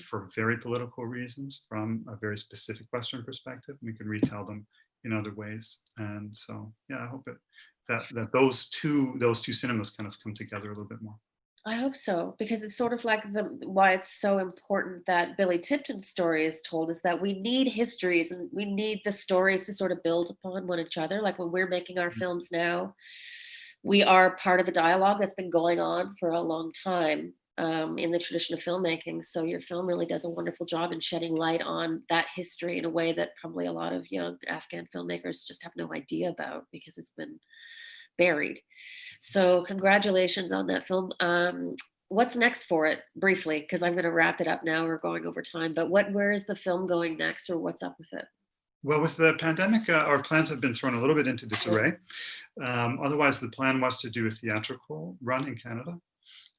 for very political reasons from a very specific Western perspective. We can retell them in other ways, and so yeah, I hope that those two cinemas kind of come together a little bit more. I hope so, because it's sort of like why it's so important that Billy Tipton's story is told, is that we need histories and we need the stories to sort of build upon one another. Like when we're making our films now, we are part of a dialogue that's been going on for a long time in the tradition of filmmaking. So your film really does a wonderful job in shedding light on that history in a way that probably a lot of young Afghan filmmakers just have no idea about, because it's been buried. So congratulations on that film. What's next for it, briefly, because I'm going to wrap it up now. We're going over time, but where is the film going next, or what's up with it? Well, with the pandemic, our plans have been thrown a little bit into disarray. Otherwise, the plan was to do a theatrical run in Canada.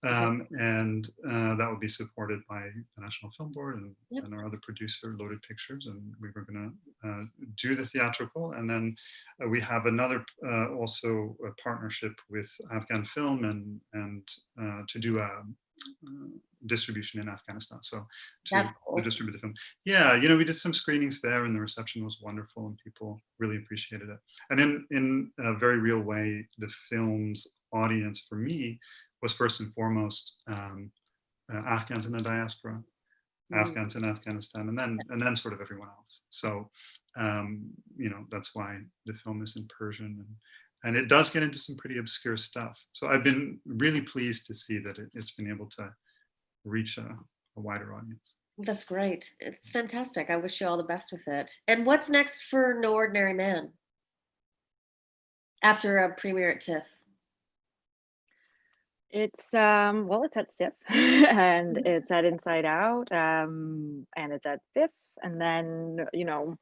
And that would be supported by the National Film Board and our other producer, Loaded Pictures, and we were going to do the theatrical. And then we have another also a partnership with Afghan Film and to do a distribution in Afghanistan. So to distribute the film. Yeah, you know, we did some screenings there, and the reception was wonderful, and people really appreciated it. And in a very real way, the film's audience for me was first and foremost Afghans in the diaspora, Afghans in Afghanistan, and then sort of everyone else. So you know, that's why the film is in Persian, and it does get into some pretty obscure stuff. So I've been really pleased to see that it's been able to reach a wider audience. That's great. It's fantastic. I wish you all the best with it. And what's next for No Ordinary Man after a premiere at TIFF? It's it's at SIP and it's at Inside Out, and it's at FIF, and then, you know,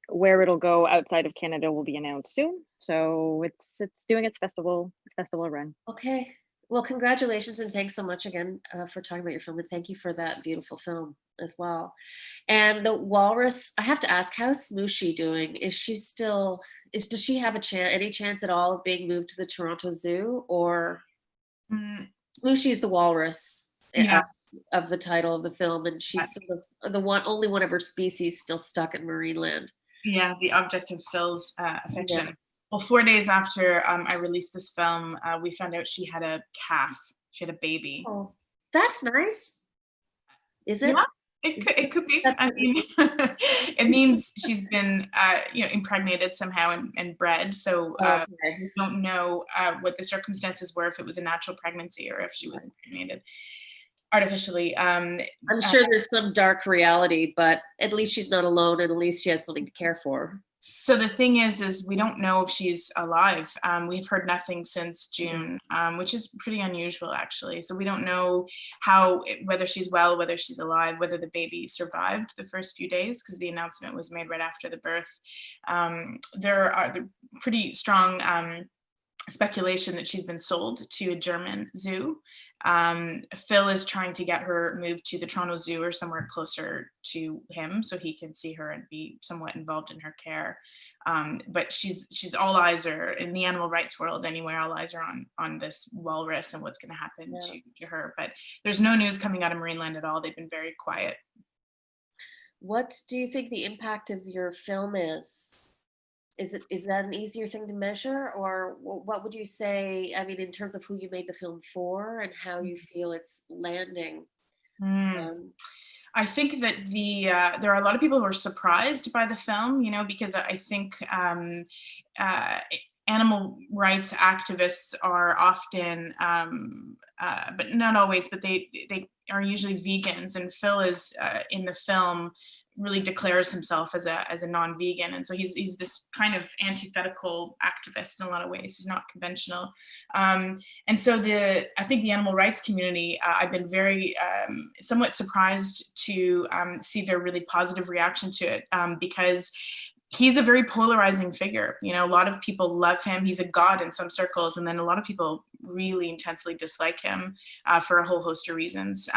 where it'll go outside of Canada will be announced soon. So it's doing its festival run. Okay. Well, congratulations, and thanks so much again for talking about your film, and thank you for that beautiful film as well. And the Walrus, I have to ask, how's Smooshy doing? Is she still does she have any chance at all of being moved to the Toronto Zoo, or? Smooshy is the walrus of the title of the film, and she's sort of only one of her species still stuck in marine land. Yeah, the object of Phil's affection. Yeah. Well, 4 days after I released this film, we found out she had a calf. She had a baby. Oh, that's nice. Is it? Yeah, it could be. I mean, it means she's been, impregnated somehow and bred. So we don't know what the circumstances were, if it was a natural pregnancy or if she was impregnated. artificially. I'm sure there's some dark reality, but at least she's not alone, and at least she has something to care for. So the thing is we don't know if she's alive. We've heard nothing since June, which is pretty unusual, actually. So we don't know whether she's well, whether she's alive, whether the baby survived the first few days, because the announcement was made right after the birth. There are pretty strong speculation that she's been sold to a German zoo. Phil is trying to get her moved to the Toronto Zoo or somewhere closer to him so he can see her and be somewhat involved in her care. But she's all eyes are in the animal rights world anyway. All eyes are on this walrus and what's going to happen to her. But there's no news coming out of Marineland at all. They've been very quiet. What do you think the impact of your film is? Is that an easier thing to measure, or what would you say? I mean, in terms of who you made the film for and how you feel it's landing. I think that there are a lot of people who are surprised by the film, because I think animal rights activists are often, but not always, but they are usually vegans, and Phil is in the film really declares himself as a non-vegan, and so he's this kind of antithetical activist in a lot of ways. He's not conventional, and so I think the animal rights community, I've been very somewhat surprised to see their really positive reaction to it, because he's a very polarizing figure. A lot of people love him. He's a god in some circles, and then a lot of people really intensely dislike him for a whole host of reasons.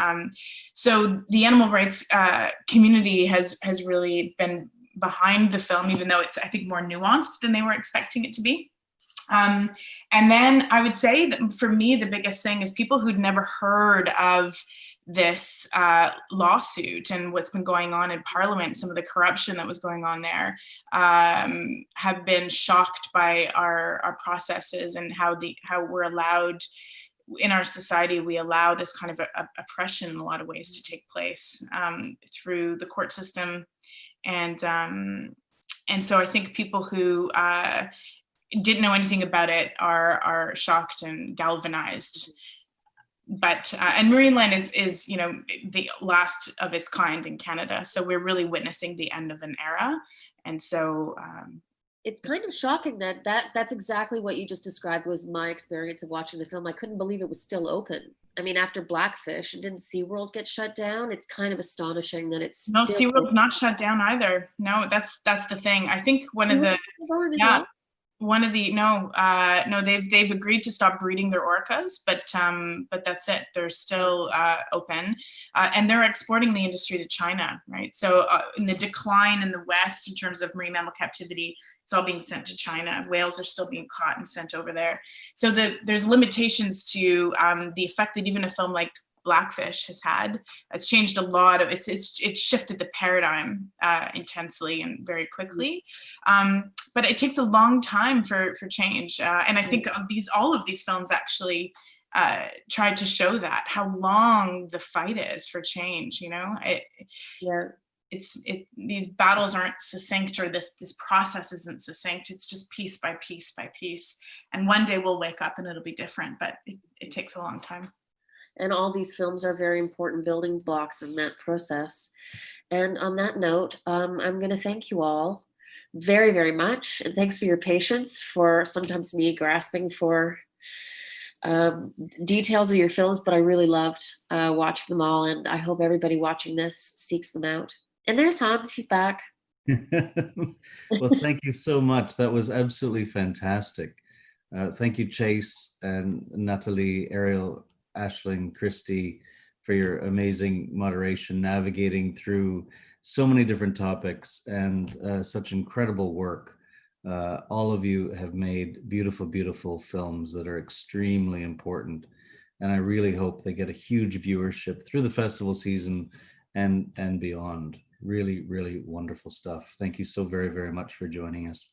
So the animal rights community has really been behind the film, even though it's, I think, more nuanced than they were expecting it to be. And then I would say that for me, the biggest thing is people who'd never heard of this lawsuit and what's been going on in Parliament, some of the corruption that was going on there, have been shocked by our processes and how we're allowed in our society. We allow this kind of oppression in a lot of ways to take place through the court system, and so I think people who didn't know anything about it are shocked and galvanized. But and Marineland is the last of its kind in Canada, so we're really witnessing the end of an era, and so it's kind of shocking that's exactly what you just described was my experience of watching the film. I couldn't believe it was still open. I mean, after Blackfish, and didn't SeaWorld get shut down? It's kind of astonishing that it's no, SeaWorld's not shut down either. No, that's the thing. I think one of the they've agreed to stop breeding their orcas, but that's it. They're still open, and they're exporting the industry to China, right? So in the decline in the West in terms of marine mammal captivity, it's all being sent to China. Whales are still being caught and sent over there. So there's limitations to the effect that even a film like Blackfish has had. It's changed a lot of it's shifted the paradigm intensely and very quickly, but it takes a long time for change, and I think all of these films actually try to show that how long the fight is for change. These battles aren't succinct, or this process isn't succinct. It's just piece by piece by piece, and one day we'll wake up and it'll be different, but it takes a long time. And all these films are very important building blocks in that process. And on that note, I'm going to thank you all very, very much. And thanks for your patience, for sometimes me grasping for details of your films, but I really loved watching them all. And I hope everybody watching this seeks them out. And there's Hans, he's back. Well, thank you so much. That was absolutely fantastic. Thank you, Chase and Natalie, Ariel, Aisling, Christy, for your amazing moderation, navigating through so many different topics and such incredible work. All of you have made beautiful, beautiful films that are extremely important. And I really hope they get a huge viewership through the festival season and beyond. Really, really wonderful stuff. Thank you so very, very much for joining us.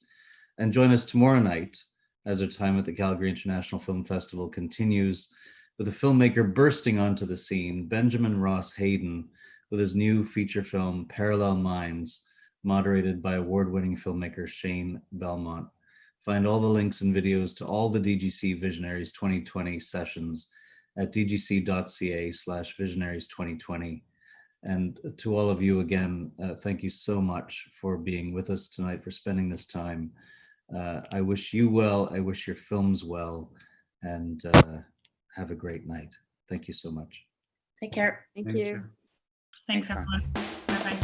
And join us tomorrow night as our time at the Calgary International Film Festival continues, with a filmmaker bursting onto the scene, Benjamin Ross Hayden, with his new feature film, Parallel Minds, moderated by award-winning filmmaker Shane Belmont. Find all the links and videos to all the DGC Visionaries 2020 sessions at dgc.ca/visionaries2020. And to all of you again, thank you so much for being with us tonight, for spending this time. I wish you well, I wish your films well, and have a great night. Thank you so much. Take care. Thank you. Thanks, everyone. Bye-bye.